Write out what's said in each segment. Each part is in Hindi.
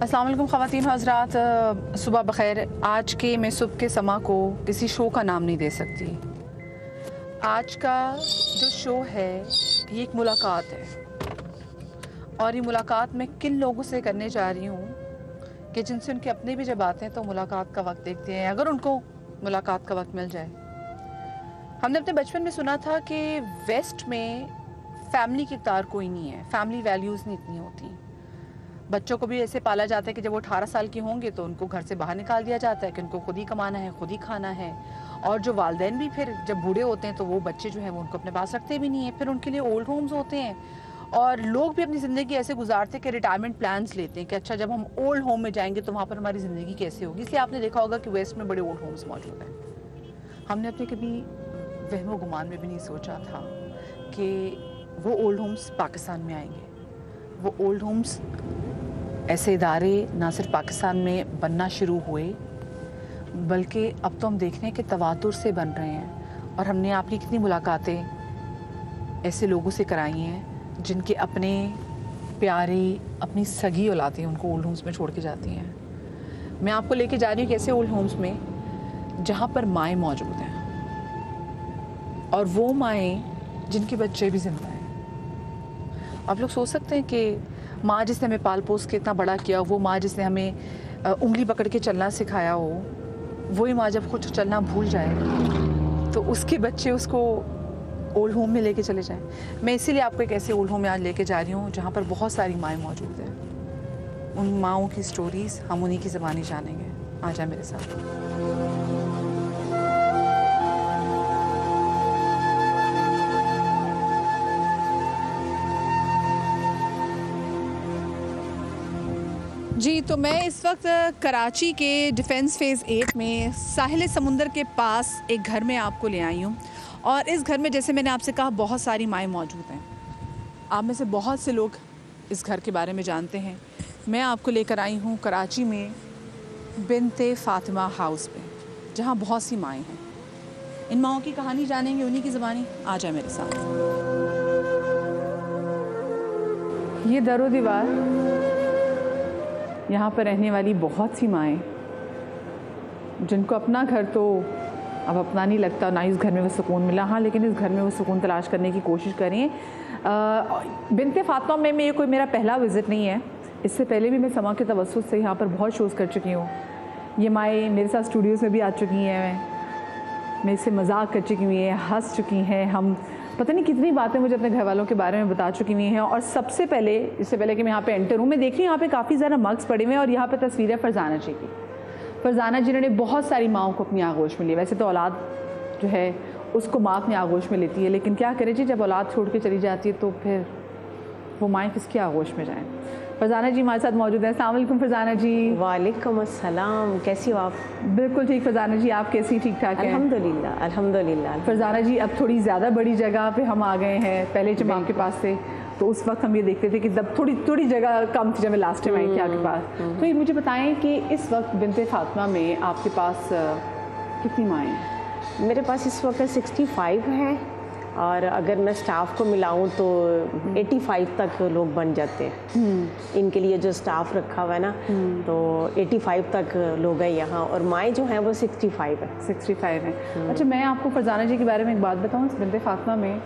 अस्सलाम वालेकुम ख़वातीन हज़रात, सुबह बख़ैर। आज के मैं सुबह के समा को किसी शो का नाम नहीं दे सकती। आज का जो शो है ये एक मुलाकात है, और ये मुलाकात मैं किन लोगों से करने जा रही हूँ कि जिनसे उनके अपने भी जब आते हैं तो मुलाकात का वक्त देखते हैं, अगर उनको मुलाकात का वक्त मिल जाए। हमने अपने बचपन में सुना था कि वेस्ट में फैमिली की इक़्तिदार कोई नहीं है, फैमिली वैल्यूज़ नहीं इतनी होती। बच्चों को भी ऐसे पाला जाता है कि जब वो 18 साल के होंगे तो उनको घर से बाहर निकाल दिया जाता है कि उनको खुद ही कमाना है, खुद ही खाना है। और जो वालिदैन भी फिर जब बूढ़े होते हैं तो वो बच्चे जो हैं वो उनको अपने पास रखते भी नहीं है, फिर उनके लिए ओल्ड होम्स होते हैं। और लोग भी अपनी ज़िंदगी ऐसे गुजारते हैं कि रिटायरमेंट प्लान्स लेते हैं कि अच्छा जब हम ओल्ड होम में जाएंगे तो वहाँ पर हमारी ज़िंदगी कैसे होगी। इसलिए आपने देखा होगा कि वेस्ट में बड़े ओल्ड होम्स मौजूद हैं। हमने अपने कभी वहमो गुमान में भी नहीं सोचा था कि वो ओल्ड होम्स पाकिस्तान में आएंगे। वो ओल्ड होम्स ऐसे इदारे ना सिर्फ पाकिस्तान में बनना शुरू हुए, बल्कि अब तो हम देख रहे हैं कि तवातुर से बन रहे हैं। और हमने आपकी कितनी मुलाकातें ऐसे लोगों से कराई हैं जिनके अपने प्यारे, अपनी सगी औलादें उनको ओल्ड होम्स में छोड़ के जाती हैं। मैं आपको लेके जा रही हूँ कैसे ओल्ड होम्स में जहाँ पर माएँ मौजूद हैं, और वो माएँ जिनके बच्चे भी जिंदा हैं। आप लोग सोच सकते हैं कि माँ जिसने हमें पाल पोस के इतना बड़ा किया, वो माँ जिसने हमें उंगली पकड़ के चलना सिखाया हो, वही माँ जब खुद चलना भूल जाए तो उसके बच्चे उसको ओल्ड होम में लेके चले जाएं। मैं इसीलिए आपको एक ऐसे ओल्ड होम में आज लेके जा रही हूँ जहाँ पर बहुत सारी माएँ मौजूद हैं। उन माँओं की स्टोरीज़ हम उन्हीं की ज़बानी जानेंगे। आ जाए मेरे साथ। जी, तो मैं इस वक्त कराची के डिफेंस फेज़ 8 में साहिल समुंदर के पास एक घर में आपको ले आई हूँ। और इस घर में जैसे मैंने आपसे कहा बहुत सारी माएँ मौजूद हैं। आप में से बहुत से लोग इस घर के बारे में जानते हैं। मैं आपको लेकर आई हूँ कराची में बिनते फ़ातिमा हाउस पे, जहाँ बहुत सी माएँ हैं। इन माओं की कहानी जानेंगे उन्हीं की ज़बानी। आ जाए मेरे साथ। ये दरो दीवार, यहाँ पर रहने वाली बहुत सी माएँ जिनको अपना घर तो अब अपना नहीं लगता, ना इस घर में वो सुकून मिला। हाँ, लेकिन इस घर में वो सुकून तलाश करने की कोशिश करें। बिनते फ़ातिमा में ये कोई मेरा पहला विज़िट नहीं है। इससे पहले भी मैं समा के तवस्सुत से यहाँ पर बहुत शोज़ कर चुकी हूँ। ये माएँ मेरे साथ स्टूडियोज़ में भी आ चुकी हैं, मेरे से मजाक कर चुकी हुई हैं, हंस चुकी हैं। हम पता नहीं कितनी बातें मुझे अपने घर वालों के बारे में बता चुकी हुई हैं। और सबसे पहले, इससे पहले कि मैं यहाँ पे एंटर हूँ, मैं देख रही हूँ यहाँ पे काफ़ी ज़्यादा मग्स पड़े हुए हैं और यहाँ पे तस्वीर है फरजाना जी की। फरजाना जिन्होंने बहुत सारी माओं को अपनी आगोश में लिया। वैसे तो औलाद जो है उसको माँ अपनी आगोश में लेती है, लेकिन क्या करे जी, जब औलाद छोड़ के चली जाती है तो फिर वो माएँ किसकी आगोश में जाएँ। फरजाना जी हमारे साथ मौजूद हैं। अस्सलाम वालेकुम फरजाना जी। वालेकुम अस्सलाम, कैसी हो आप? बिल्कुल ठीक फरजाना जी, आप कैसी? ठीक ठाक हैं? अल्हम्दुलिल्लाह अल्हम्दुलिल्लाह। फरजाना जी अब थोड़ी ज़्यादा बड़ी जगह पे हम आ गए हैं। पहले जब आपके पास थे तो उस वक्त हम ये देखते थे कि जब थोड़ी जगह कम थी जब मैं लास्ट टाइम आई थी आपके पास। तो ये मुझे बताएं कि इस वक्त बिनते फ़ातिमा में आपके पास कितनी माएँ हैं? मेरे पास इस वक्त 65 हैं, और अगर मैं स्टाफ को मिलाऊं तो 85 तक लोग बन जाते हैं। इनके लिए जो स्टाफ रखा हुआ है ना, तो 85 तक लोग हैं यहाँ, और माएँ जो हैं वो 65 है। 65 हैं। अच्छा, मैं आपको फरजाना जी के बारे में एक बात बताऊँ। बिनते फ़ातिमा में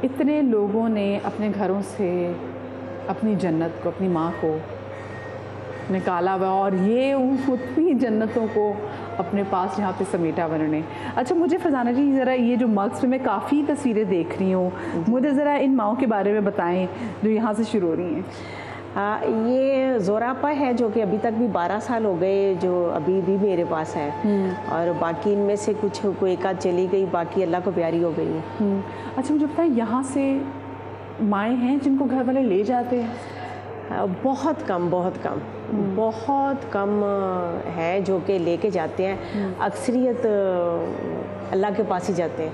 इतने लोगों ने अपने घरों से अपनी जन्नत को, अपनी माँ को निकाला हुआ, और ये उतनी जन्नतों को अपने पास यहाँ पे समेटा उन्होंने। अच्छा, मुझे फरजाना जी ज़रा ये जो मग्स में मैं काफ़ी तस्वीरें देख रही हूँ, मुझे ज़रा इन माओं के बारे में बताएं जो यहाँ से शुरू हो रही हैं। ये ज़ोरापा है जो कि अभी तक भी 12 साल हो गए, जो अभी भी मेरे पास है। और बाकी इनमें से कुछ कोई एक आध चली गई, बाकी अल्लाह को प्यारी हो गई है। अच्छा, मुझे बताएं यहाँ से माएँ हैं जिनको घर वाले ले जाते हैं? बहुत कम है जो कि लेके जाते हैं। अक्सरियत अल्लाह के पास ही जाते हैं,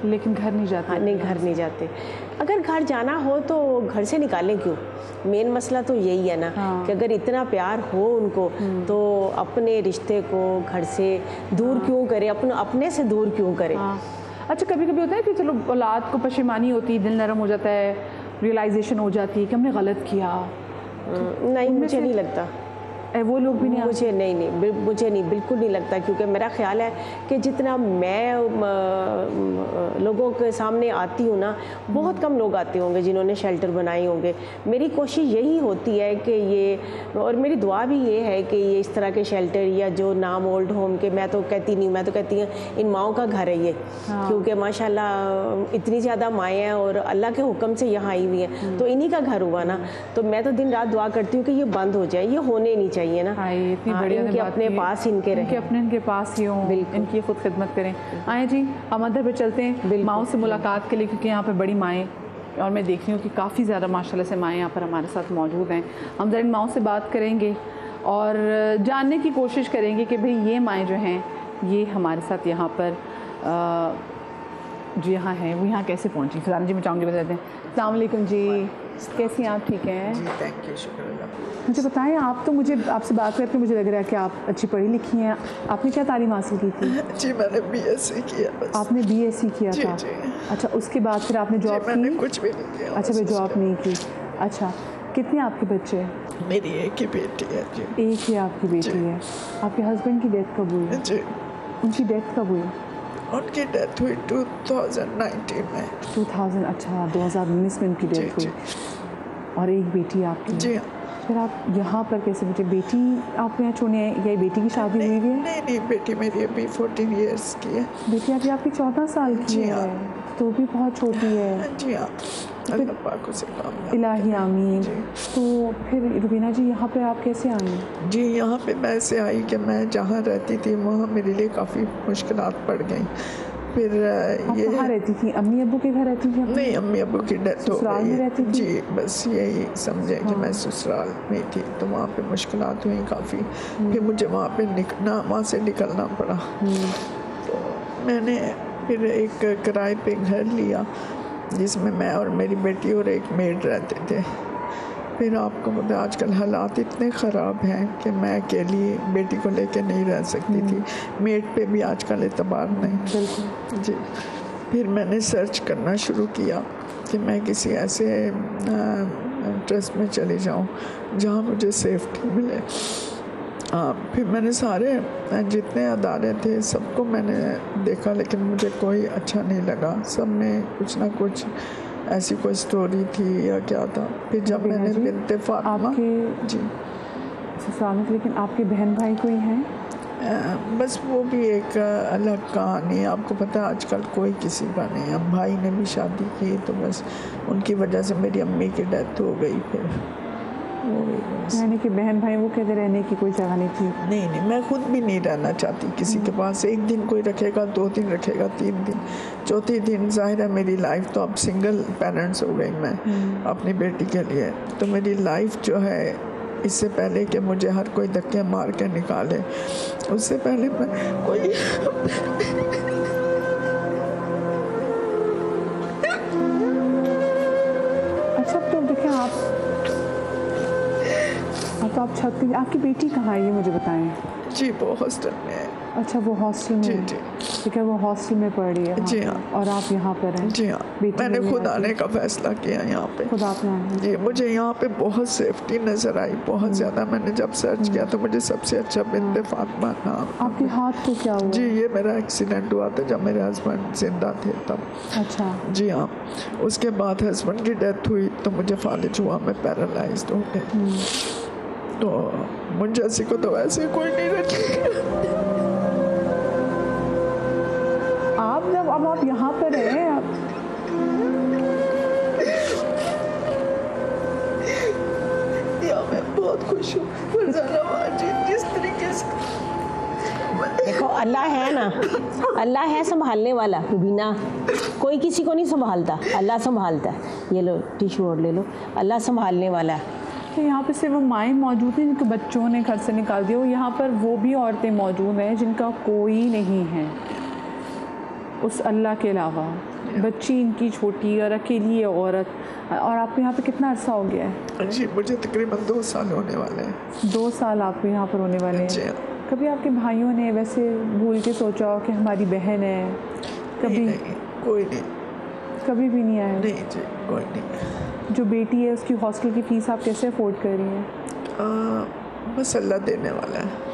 लेकिन घर नहीं जाते। हाँ, नहीं, घर नहीं जाते। अगर घर जाना हो तो घर से निकालें क्यों? मेन मसला तो यही है ना। हाँ। कि अगर इतना प्यार हो उनको तो अपने रिश्ते को घर से दूर क्यों करें, अपने से दूर क्यों करें। हाँ। अच्छा, कभी कभी होता है कि चलो औलाद को पशेमानी होती है, दिल नरम हो जाता है, रियलाइजेशन हो जाती है कि हमने गलत किया, आपकी? नहीं, उनमें मुझे से नहीं लगता। वो लोग भी नहीं? मुझे मुझे नहीं, बिल्कुल नहीं लगता, क्योंकि मेरा ख्याल है कि जितना मैं लोगों के सामने आती हूँ ना, बहुत कम लोग आते होंगे जिन्होंने शेल्टर बनाए होंगे। मेरी कोशिश यही होती है कि ये, और मेरी दुआ भी ये है कि ये इस तरह के शेल्टर या जो नाम ओल्ड होम के, मैं तो कहती नहीं, मैं तो कहती हूँ इन माओं का घर है ये। क्योंकि माशाल्लाह इतनी ज़्यादा माएँ हैं और अल्लाह के हुक्म से यहाँ आई हुई हैं, तो इन्हीं का घर हुआ ना। तो मैं तो दिन रात दुआ करती हूँ कि ये बंद हो जाए, ये होने नहीं चाहिए ना। इतनी बढ़िया इनके अपने पास इनके रहे, इनके पास ही हों, इनकी खुद खिदमत करें। आए जी, हम अंदर पे चलते हैं माओं से मुलाकात के लिए, क्योंकि यहाँ पे बड़ी माएँ, और मैं देख रही हूँ कि काफ़ी ज़्यादा माशाल्लाह से माएँ यहाँ पर हमारे साथ मौजूद हैं। हम ज़रा इन माओं से बात करेंगे और जानने की कोशिश करेंगे कि भाई ये माएँ जो हैं ये हमारे साथ यहाँ पर जो यहाँ हैं वो यहाँ कैसे पहुँची। फिलहाल जी मैं चाहूँगी बताते हैं। अस्सलाम वालेकुम जी, कैसी हैं आप? ठीक हैं जी, थैंक यू, शुक्रिया। मुझे बताएं, आप तो मुझे आपसे बात करके मुझे लग रहा है कि आप अच्छी पढ़ी लिखी हैं। आपने क्या तालीम हासिल की थी? जी मैंने बीएससी किया बस। आपने बीएससी किया जी, था? जी। अच्छा, उसके बाद फिर आपने जॉब की? मैंने कुछ भी नहीं किया। अच्छा, फिर जॉब नहीं की। अच्छा, कितने आपके बच्चे? मेरी एक ही बेटी है जी। एक ही आपकी बेटी है। आपके हस्बैंड की डेथ कब हुई? जी, उनकी डेथ कब हुई? उनकी डेथ हुई 2019 में। 2000? अच्छा, 2019 में उनकी डेथ हुई। और एक बेटी आपकी? जी। फिर आप यहाँ पर कैसे पहुँचे? बेटी आप यहाँ छोड़ने हैं या बेटी की शादी हुई है? नहीं, बेटी मेरी अभी 14 इयर्स की है। बेटी अभी आपकी 14 साल की है, तो भी बहुत छोटी है। जी हाँ, अल्लाह पाक उसे कामयाब इलाही आमीन। जी। तो फिर रुबीना जी यहाँ पे आप कैसे आई? जी, यहाँ पे मैं ऐसे आई कि मैं जहाँ रहती थी वहाँ मेरे लिए काफ़ी मुश्किलात पड़ गई। फिर आप ये कहाँ रहती थी? अम्मी अब्बू के घर रहती थी? नहीं, अम्मी अब्बू की डेथ हो ससुराल गई में रहती थी? जी, बस यही समझे कि मैं ससुराल में थी, तो वहाँ पे मुश्किलात हुई काफ़ी। फिर मुझे वहाँ से निकलना पड़ा। तो मैंने फिर एक किराए पे घर लिया जिसमें मैं और मेरी बेटी और एक मेड रहते थे। फिर आपको पता है आजकल हालात इतने ख़राब हैं कि मैं अकेली बेटी को लेके नहीं रह सकती थी। मेड पे भी आजकल एतबार नहीं। बिल्कुल जी। फिर मैंने सर्च करना शुरू किया कि मैं किसी ऐसे ट्रस्ट में चली जाऊं जहां मुझे सेफ्टी मिले। फिर मैंने सारे जितने अदारे थे सबको मैंने देखा, लेकिन मुझे कोई अच्छा नहीं लगा। सब में कुछ ना कुछ ऐसी कोई स्टोरी थी या क्या था। फिर जब मैंने बिनते फातिमा जी ससुराल में, लेकिन आपके बहन भाई कोई हैं? बस वो भी एक अलग कहानी है। आपको पता है आजकल कोई किसी का नहीं है। भाई ने भी शादी की तो बस उनकी वजह से मेरी अम्मी की डेथ हो गई। फिर वो यानी कि बहन भाई वो कहते रहने की कोई जगह नहीं थी? नहीं, मैं खुद भी नहीं रहना चाहती किसी के पास। एक दिन कोई रखेगा, 2 दिन रखेगा, 3 दिन, चौथे दिन ज़ाहिर है मेरी लाइफ तो अब सिंगल पेरेंट्स हो गई मैं अपनी बेटी के लिए। तो मेरी लाइफ जो है इससे पहले कि मुझे हर कोई धक्के मार के निकाले, उससे पहले मैं कोई अच्छा, तो देखिए आप छत पे, आपकी बेटी कहाँ है ये मुझे बताएं। जी, वो हॉस्टल में है। अच्छा, वो हॉस्टल में? जी। ठीक है, वो हॉस्टल में पढ़ रही है? जी हाँ। और आप यहाँ पर हैं? जी हाँ, मैंने खुद आने का फैसला किया यहाँ पे। खुद आपने आना? जी, मुझे यहाँ पे बहुत सेफ्टी नज़र आई, बहुत ज़्यादा। मैंने जब सर्च किया तो मुझे सबसे अच्छा बिनते फातिमा नाम। आपके हाथ को क्या हुआ? जी, ये मेरा एक्सीडेंट हुआ था जब मेरे हस्बैंड जिंदा थे तब। अच्छा जी हाँ, उसके बाद हस्बैंड की डेथ हुई तो मुझे फालिज हुआ, मैं पैरालाइज्ड हो गई। तो मुझे जैसी को तो वैसे कोई नहीं रखेगा। अब आप यहाँ पर हैं, मैं बहुत खुश हूँ जिस तरीके से। देखो अल्लाह है ना, अल्लाह है संभालने वाला। रुबीना, कोई किसी को नहीं संभालता, अल्लाह संभालता है। ये लो टिश्यू और ले लो, अल्लाह संभालने वाला है। तो यहाँ पे सिर्फ वो माएँ मौजूद हैं जिनको बच्चों ने घर से निकाल दिया, यहाँ पर वो भी औरतें मौजूद हैं जिनका कोई नहीं है उस अल्लाह के अलावा। बच्ची इनकी छोटी और अकेली है औरत। और आपको यहाँ पे कितना अरसा हो गया है? जी, मुझे तकरीबन 2 साल होने वाले हैं। 2 साल आपको यहाँ पर होने वाले हैं। कभी आपके भाइयों ने वैसे भूल के सोचा हो कि हमारी बहन है? कभी नहीं, कोई नहीं। कभी भी नहीं आए? नहीं जी, कोई नहीं। जो बेटी है उसकी हॉस्टल की फ़ीस आप कैसे अफोर्ड कर रही हैं? बस अल्लाह देने वाला है।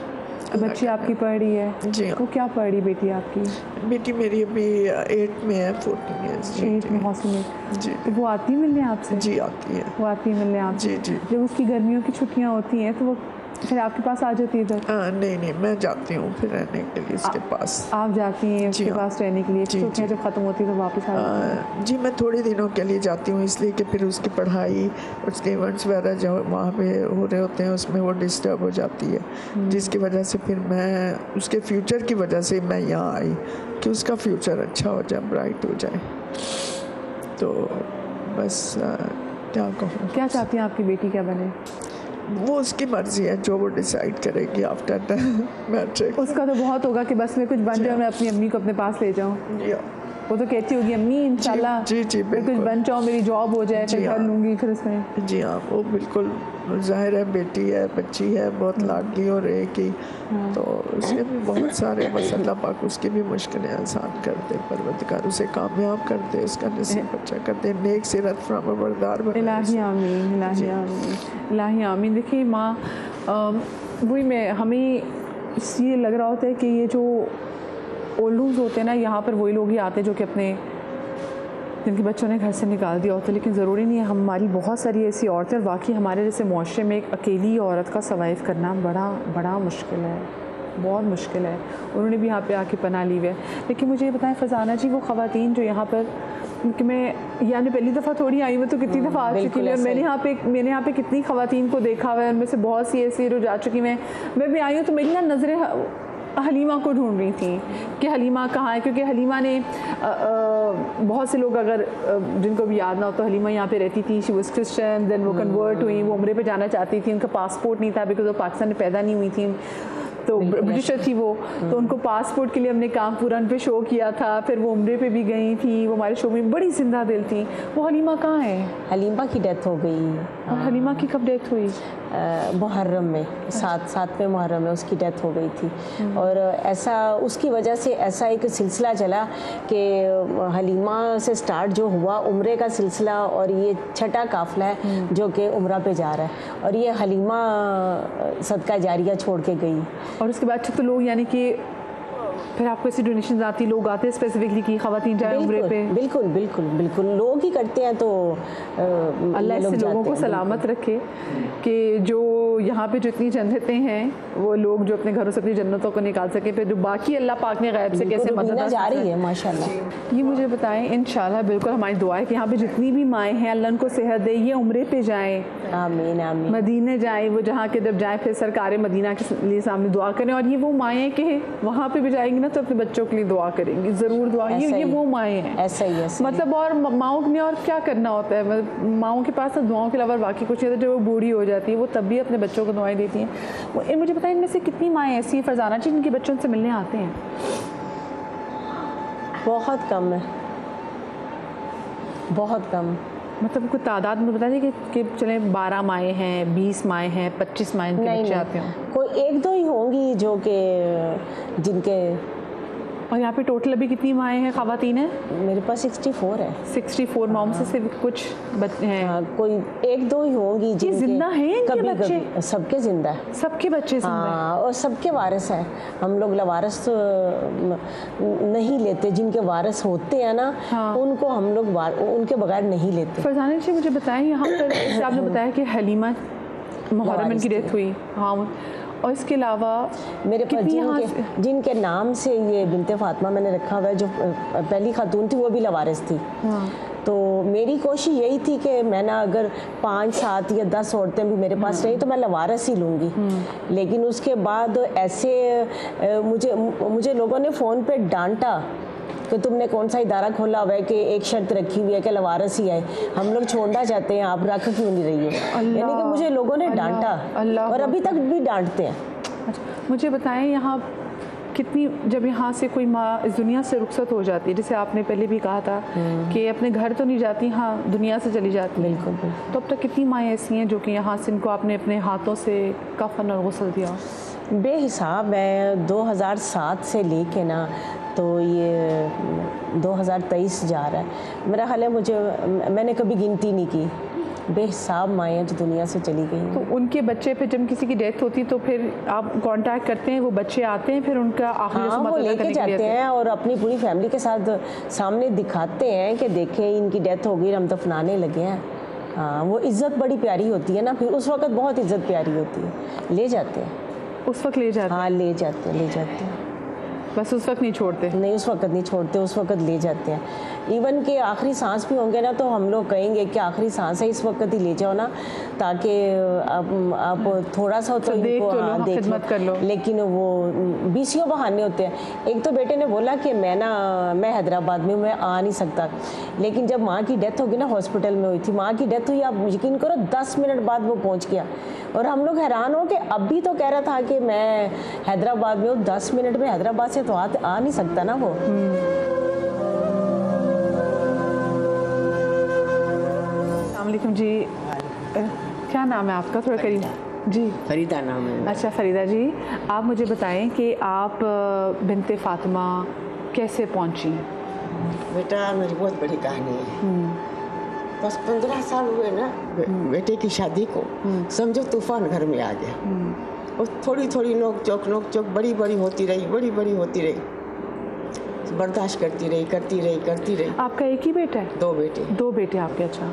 बच्ची आपकी पढ़ रही है? जी हाँ। वो क्या पढ़ रही बेटी आपकी? बेटी मेरी अभी 8 में है, 14 ईयर्स। 8 में हॉस्टल में? जी। तो वो आती है मिलने आपसे? जी आती है। वो आती है मिलने आपसे? जी जी। जब उसकी गर्मियों की छुट्टियाँ होती हैं तो वो फिर आपके पास आ जाती है इधर? नहीं, मैं जाती हूँ फिर रहने के लिए उसके पास। आप जाती हैं उसके पास रहने के लिए? छुट्टियाँ जब ख़त्म होती है तो वापस आ जाती हैं? जी, मैं थोड़े दिनों के लिए जाती हूँ, इसलिए कि फिर उसकी पढ़ाई, उसके इवेंट्स वगैरह जो वहाँ पे हो रहे होते हैं उसमें वो डिस्टर्ब हो जाती है, जिसकी वजह से फिर मैं उसके फ्यूचर की वजह से मैं यहाँ आई कि उसका फ्यूचर अच्छा हो जाए, ब्राइट हो जाए। तो बस क्या कहूँ। क्या चाहती हैं आपकी बेटी क्या बने? वो उसकी मर्जी है, जो वो डिसाइड करेगी आफ्टर द मैट्रिक। उसका तो बहुत होगा कि बस मैं कुछ बन जाऊँ, मैं अपनी अम्मी को अपने पास ले जाऊँ। वो तो कहती होगी अम्मी इंशाल्लाह मैं कुछ बन जाऊँ, मेरी जॉब हो जाए, फिर कर लूँगी फिर उसमें। जी हाँ, वो बिल्कुल जाहिर है, बेटी है, बच्ची है, बहुत लाडली और एक ही, तो उसके भी बहुत सारे बस अल्लाह पाक उसकी भी मुश्किलें आसान कर दे, परवरदिगार उसे कामयाब कर दे, उसका नसीब अच्छा कर दे, नेक सिरत फरमाबरदार बनाए। इलाही आमीन, इलाही आमीन, इलाही आमीन। देखिए माँ, वही मैं हमें ये लग रहा होता है कि ये जो ओल्ड होम्स होते हैं ना, यहाँ पर वही लोग ही आते हैं जो कि अपने जिनके बच्चों ने घर से निकाल दिया होता है, लेकिन ज़रूरी नहीं है। हमारी बहुत सारी ऐसी औरतें, वाकई हमारे जैसे मुआशरे में एक अकेली औरत का सर्वाइव करना बड़ा मुश्किल है, बहुत मुश्किल है। उन्होंने भी यहाँ पे आके पनाह ली हुई है। लेकिन मुझे ये बताएं फ़रजाना जी, वो ख़वातीन जो यहाँ पर, क्योंकि मैं यानी पहली दफ़ा थोड़ी आई हूँ तो कितनी दफ़ा आ चुकी है, मैंने यहाँ पे कितनी ख़वातीन को देखा हुआ है, उनमें से बहुत सी ऐसी जो जा चुकी हैं। मैं भी आई हूँ तो मेरी ना नज़रें हलीमा को ढूंढ रही थी कि हलीमा कहाँ है, क्योंकि हलीमा ने बहुत से लोग अगर जिनको भी याद ना हो तो हलीमा यहाँ पे रहती थी। शी वाज क्रिश्चियन, देन वो कन्वर्ट हुई, वो उम्रे पे जाना चाहती थी, उनका पासपोर्ट नहीं था बिकॉज वो पाकिस्तान में पैदा नहीं हुई थी, तो ब्रिटिशर थी वो, तो उनको पासपोर्ट के लिए हमने काम पूरा उन पे शो किया था, फिर वो उम्रे पे भी गई थी, वो हमारे शो में बड़ी जिंदा दिल थी। वो हलीमा कहाँ है? हलीमा की डेथ हो गई। और हलीमा की कब डेथ हुई? मुहर्रम में, 7वें मुहर्रम में उसकी डेथ हो गई थी। और ऐसा उसकी वजह से ऐसा एक सिलसिला चला कि हलीमा से स्टार्ट जो हुआ उम्रे का सिलसिला, और ये छठा काफिला है जो कि उम्रा पे जा रहा है, और ये हलीमा सदका जारिया छोड़ के गई। और उसके बाद तो लोग यानी कि फिर आपको ऐसी डोनेशन आती, लोग आते हैं स्पेसिफिकली कि ख़वातीन जाए उम्रे पे? बिल्कुल लोग ही करते हैं। तो अल्लाह से लोगों को सलामत रखे कि जो यहाँ पे जो इतनी जन्नतें हैं वो लोग जो अपने घरों से अपनी जन्नतों को निकाल सके, फिर जो बाकी अल्लाह पाक ने गैब से कैसे मदद जा रही है माशाल्लाह। ये मुझे बताएं, इंशाल्लाह बिल्कुल हमारी दुआ है कि यहाँ पे जितनी भी माएँ हैं अल्लाह उनको सेहत दे, ये उम्रे पे जाएँ, आमीन आमीन, मदीने जाएँ, वो जहाँ के जब जाएँ फिर सरकार मदीना के लिए सामने दुआ करें। और ये वो माएँ हैं कि वहाँ पे भी जाएंगी ना तो अपने बच्चों के लिए दुआ करेंगी, ज़रूर दुआ। ये वो माएँ हैं, ऐसा ही मतलब। और माओं ने और क्या करना होता है, माओं के पास दुआओं के अलावा बाकी कुछ नहीं होता। जब वो बूढ़ी हो जाती है वो तब भी अपने बच्चों को दुआएं देती हैं। वो मुझे बताएं, इनमें से कितनी माएँ ऐसी हैं फरजाना जी जिनके बच्चों से मिलने आते हैं? बहुत कम है, बहुत कम। मतलब कोई तादाद में बता दें कि चले 12 माएँ हैं, 20 माएँ हैं, 25 माएँ के बच्चे आते हैं? कोई 1-2 ही होंगी जो कि जिनके। और यहाँ पे टोटल अभी कितनी माएँ हैं, ख़वातीन हैं? मेरे पास 64 है। 64 माओं से सिर्फ कुछ बच्चे हैं? हाँ, कोई 1-2 ही होंगी जिनके जिंदा हैं इनके बच्चे? कभी सबके जिंदा है, सबके बच्चे जिंदा हैं। हाँ, और सबके वारिस हैं। हम लोग लवारिस तो नहीं लेते, जिनके वारिस होते हैं ना उनको हम लोग उनके बगैर नहीं लेते। फरजाना जी मुझे बताएं, यहाँ पर आपने बताया कि हलीमा मुहर्रम इनकी डेथ हुई, हाँ, और इसके अलावा मेरे पास जिनके नाम से ये बिनते फातिमा मैंने रखा हुआ है, जो पहली खातून थी वो भी लवारिस थी। तो मेरी कोशिश यही थी कि मैं ना अगर 5, 7 या 10 औरतें भी मेरे पास रही तो मैं लवारिस ही लूँगी। लेकिन उसके बाद ऐसे मुझे लोगों ने फ़ोन पे डांटा कि तुमने कौन सा इदारा खोला हुआ है कि एक शर्त रखी हुई है कि लवारिस ही आए, हम लोग छोड़ना चाहते हैं, आप रख क्यों नहीं रही हो? यानी कि मुझे लोगों ने डांटा और अभी तक भी डांटते हैं। अच्छा, मुझे बताएं, यहाँ कितनी, जब यहाँ से कोई माँ इस दुनिया से रुखसत हो जाती है, जैसे आपने पहले भी कहा था कि अपने घर तो नहीं जाती, हाँ दुनिया से चली जाती, बिल्कुल, तो अब तक कितनी माएँ ऐसी हैं जो कि यहाँ से इनको आपने अपने हाथों से कफन और गुस्ल दिया? बेहिसाब है। 2007 से लेके ना तो ये 2023 जा रहा है। मेरा ख्याल है मैंने कभी गिनती नहीं की, बेहिसाब माएँ जो दुनिया से चली गई। तो उनके बच्चे फिर जब किसी की डेथ होती है तो फिर आप कांटेक्ट करते हैं, वो बच्चे आते हैं फिर उनका आखिरी रस्म वो लेके जाते हैं और अपनी पूरी फैमिली के साथ सामने दिखाते हैं कि देखें इनकी डेथ हो गई, हम दफनाने लगे हैं। हाँ, वो इज़्ज़त बड़ी प्यारी होती है ना, फिर उस वक्त बहुत इज़्ज़त प्यारी होती है। ले जाते हैं उस वक्त, ले जाते हैं। हाँ, ले जाते हैं बस उस वक्त नहीं छोड़ते? नहीं, उस वक्त नहीं छोड़ते, उस वक्त ले जाते हैं। इवन के आखिरी सांस भी होंगे ना तो हम लोग कहेंगे कि आखिरी सांस है, इस वक्त ही ले जाओ ना, ताकि आप थोड़ा सा तो इनको देख कर लो। लेकिन वो 20 बहाने होते हैं। एक तो बेटे ने बोला कि मैं हैदराबाद में मैं आ नहीं सकता, लेकिन जब माँ की डेथ होगी ना, हॉस्पिटल में हुई थी, माँ की डेथ हुई, आप यकीन करो 10 मिनट बाद वो पहुँच गया। और हम लोग हैरान हो कि अभी तो कह रहा था कि मैं हैदराबाद में हूँ, 10 मिनट में हैदराबाद से तो आ नहीं सकता ना वो। अस्सलामुअलैकुम जी, क्या नाम है आपका? थोड़ा करीब जी। फरीदा नाम है। अच्छा फरीदा जी, आप मुझे बताएं कि आप बिनते फातिमा कैसे पहुंची? बेटा मेरी बहुत बड़ी कहानी है। बस 15 साल हुए ना बेटे की शादी को, समझो तूफान घर में आ गया। और थोड़ी थोड़ी नोक चोक बड़ी बड़ी होती रही, बर्दाश्त करती रही। आपका एक ही बेटा है? 2 बेटे। 2 बेटे आपके? अच्छा।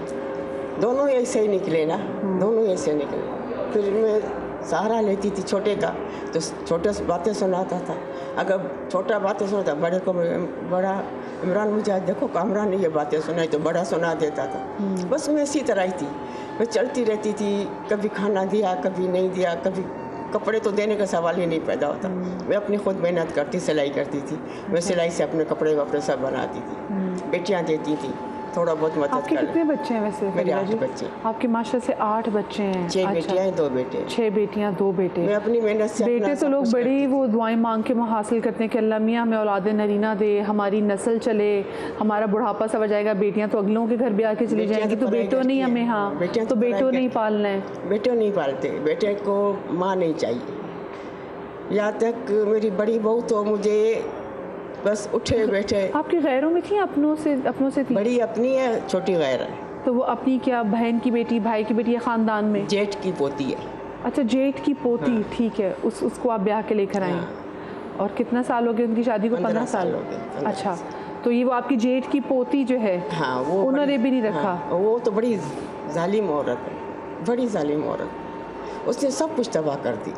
दोनों ऐसे ही निकले ना, दोनों ऐसे निकले। फिर मैं सहारा लेती थी छोटे का, तो छोटे से बातें सुनाता था। अगर छोटा बातें सुनाता, बड़े को बड़ा इमरान मुझे आज देखो कामरान ने ये बातें सुनाई, तो बड़ा सुना देता था। बस मैं इसी तरह ही थी, मैं चलती रहती थी। कभी खाना दिया, कभी नहीं दिया, कभी कपड़े तो देने का सवाल ही नहीं पैदा होता। मैं अपनी खुद मेहनत करती, सिलाई करती थी। मैं सिलाई से अपने कपड़े वपड़े सब बनाती थी, बेटियाँ देती थी, थोड़ा बहुत मदद कर। आपके कितने बच्चे हैं वैसे? मेरे 8 बच्चे। आपके माशाल्लाह से 8 बच्चे हैं? 6 बेटियाँ हैं, 2 बेटे। 6 बेटियाँ 2 बेटे। मैं अपनी मेहनत से बेटे तो लोग बड़ी वो दुआएं मांग के हासिल करते हैं कि अल्लाह मियाँ हमें औलाद नरीना दे, हमारी नस्ल चले, हमारा बुढ़ापा सब आ जाएगा। बेटियाँ तो अगलों के घर भी आके चली जाएंगी, तो बेटों नहीं हमें। हाँ, तो बेटों नहीं पालना है। बेटों नहीं पालते, बेटे को माँ नहीं चाहिए। यहाँ तक मेरी बड़ी बहू तो मुझे बस उठे बैठे। आपकी गैरों में थी? अपनों से थी? बड़ी अपनी है, छोटी गैर है। तो वो अपनी क्या बहन की बेटी, भाई की बेटी या खानदान में? जेठ की पोती है। अच्छा, जेठ की पोती। हाँ। ठीक है, उसको आप ब्याह के लेकर आए। और कितना साल हो गए उनकी शादी को? 15 साल हो गए। अच्छा, तो ये वो आपकी जेठ की पोती जो है, हाँ, वो उन्होंने भी नहीं रखा? हाँ, वो तो बड़ी जालिम औरत है, बड़ी जालिम औरत। उसने सब कुछ तबाह कर दी,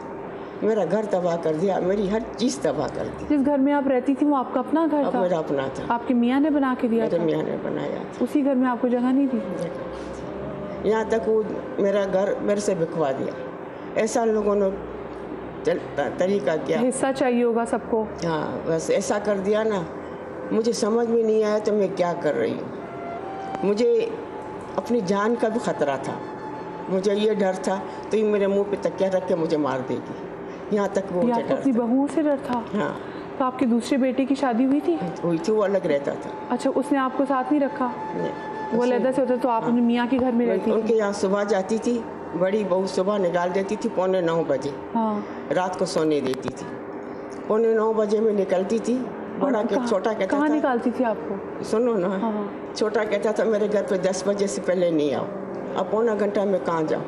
मेरा घर तबाह कर दिया, मेरी हर चीज़ तबाह कर दी। जिस घर में आप रहती थी वो आपका अपना घर था? मेरा अपना था। आपके मियाँ ने बना के दिया? मेरे मियाँ ने बनाया था। उसी घर में आपको जगह नहीं थी? यहाँ तक वो मेरा घर मेरे से बिकवा दिया। ऐसा लोगों ने तरीका किया। हिस्सा चाहिए होगा सबको। हाँ, बस ऐसा कर दिया ना, मुझे समझ में नहीं आया तो मैं क्या कर रही हूँ। मुझे अपनी जान का भी ख़तरा था, मुझे ये डर था तो ये मेरे मुंह पे तकिया रख के मुझे मार देगी। यहाँ तक वो मुझे डर अपनी बहू से डर था? हाँ। तो आपके दूसरे बेटे की शादी हुई थी? हुई थी, वो अलग रहता था। अच्छा, उसने आपको साथ नहीं रखा? नहीं, वो अलग से होता? तो आप अपने मियाँ के घर में रहती थी? उनके यहाँ सुबह जाती थी, बड़ी बहू सुबह निकाल देती थी 8:45 बजे। हाँ। रात को सोने देती थी। 8:45 बजे में निकलती थी। बड़ा के छोटा कहता था। कहाँ निकालती थी आपको? सुनो ना। हाँ। छोटा कहता था मेरे घर पे 10 बजे से पहले नहीं आओ। अब पौना घंटा में कहाँ जाऊँ।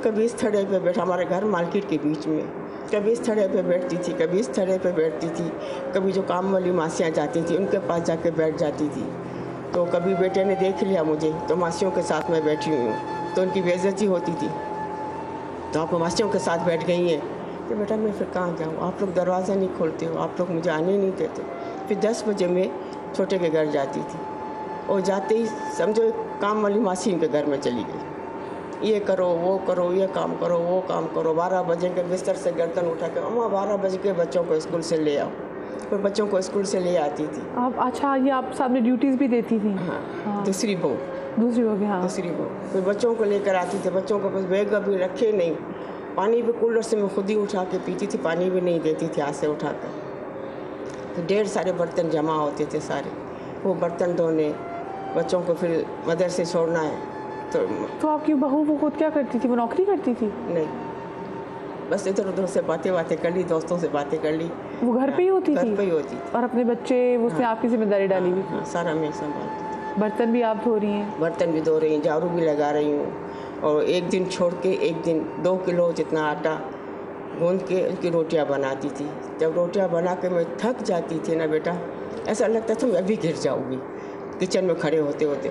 कभी इस थड़े पे बैठा, हमारे घर मार्केट के बीच में, कभी इस थड़े पे बैठती थी, कभी इस थड़े पे बैठती थी। कभी जो काम वाली मासियाँ जाती थी उनके पास जाके बैठ जाती थी। तो कभी बेटे ने देख लिया मुझे तो मासियों के साथ मैं बैठी हुई हूँ तो उनकी बेइज्जती होती थी, तो आप मासियों के साथ बैठ गई हैं। तो बेटा मैं फिर कहाँ जाऊँ, आप लोग दरवाज़ा नहीं खोलते हो, आप लोग मुझे आने नहीं देते। फिर 10 बजे मैं छोटे के घर जाती थी और जाते ही समझो एक काम वाली मासी उनके घर में चली गई। ये करो, वो करो, ये काम करो, वो काम करो। 12 बजे के बिस्तर से गर्दन उठा के, अम्मा 12 बजे के बच्चों को स्कूल से ले आओ। फिर बच्चों को स्कूल से ले आती थी। आप? अच्छा, ये आप सामने ड्यूटीज़ भी देती थी? हाँ। दूसरी बहू। हाँ। दूसरी बहू फिर बच्चों को लेकर आती थी। बच्चों को बस बैग अभी रखे नहीं, पानी भी कूलर से मैं खुद ही उठा के पीती थी, पानी भी नहीं देती थी हाथ से उठा कर। तो 1.5 सारे बर्तन जमा होते थे सारे, वो बर्तन धोने, बच्चों को फिर मदरसे छोड़ना है। तो आपकी बहू वो खुद क्या करती थी? वो नौकरी करती थी? नहीं, बस इधर उधर से बातें कर ली, दोस्तों से बातें कर ली। वो घर पे ही होती थी? घर पे ही होती थी। और अपने बच्चे उसमें आपकी जिम्मेदारी डाली हुई थी? सारा मैं संभालती। बर्तन भी आप धो रही हैं? बर्तन भी धो रही हैं, झाड़ू भी लगा रही हूँ। और एक दिन छोड़ के एक दिन 2 किलो जितना आटा गूंद के उसकी रोटियां बनाती थी। जब रोटियां बना के मैं थक जाती थी ना बेटा, ऐसा लगता था मैं अभी गिर जाऊँगी किचन में खड़े होते होते।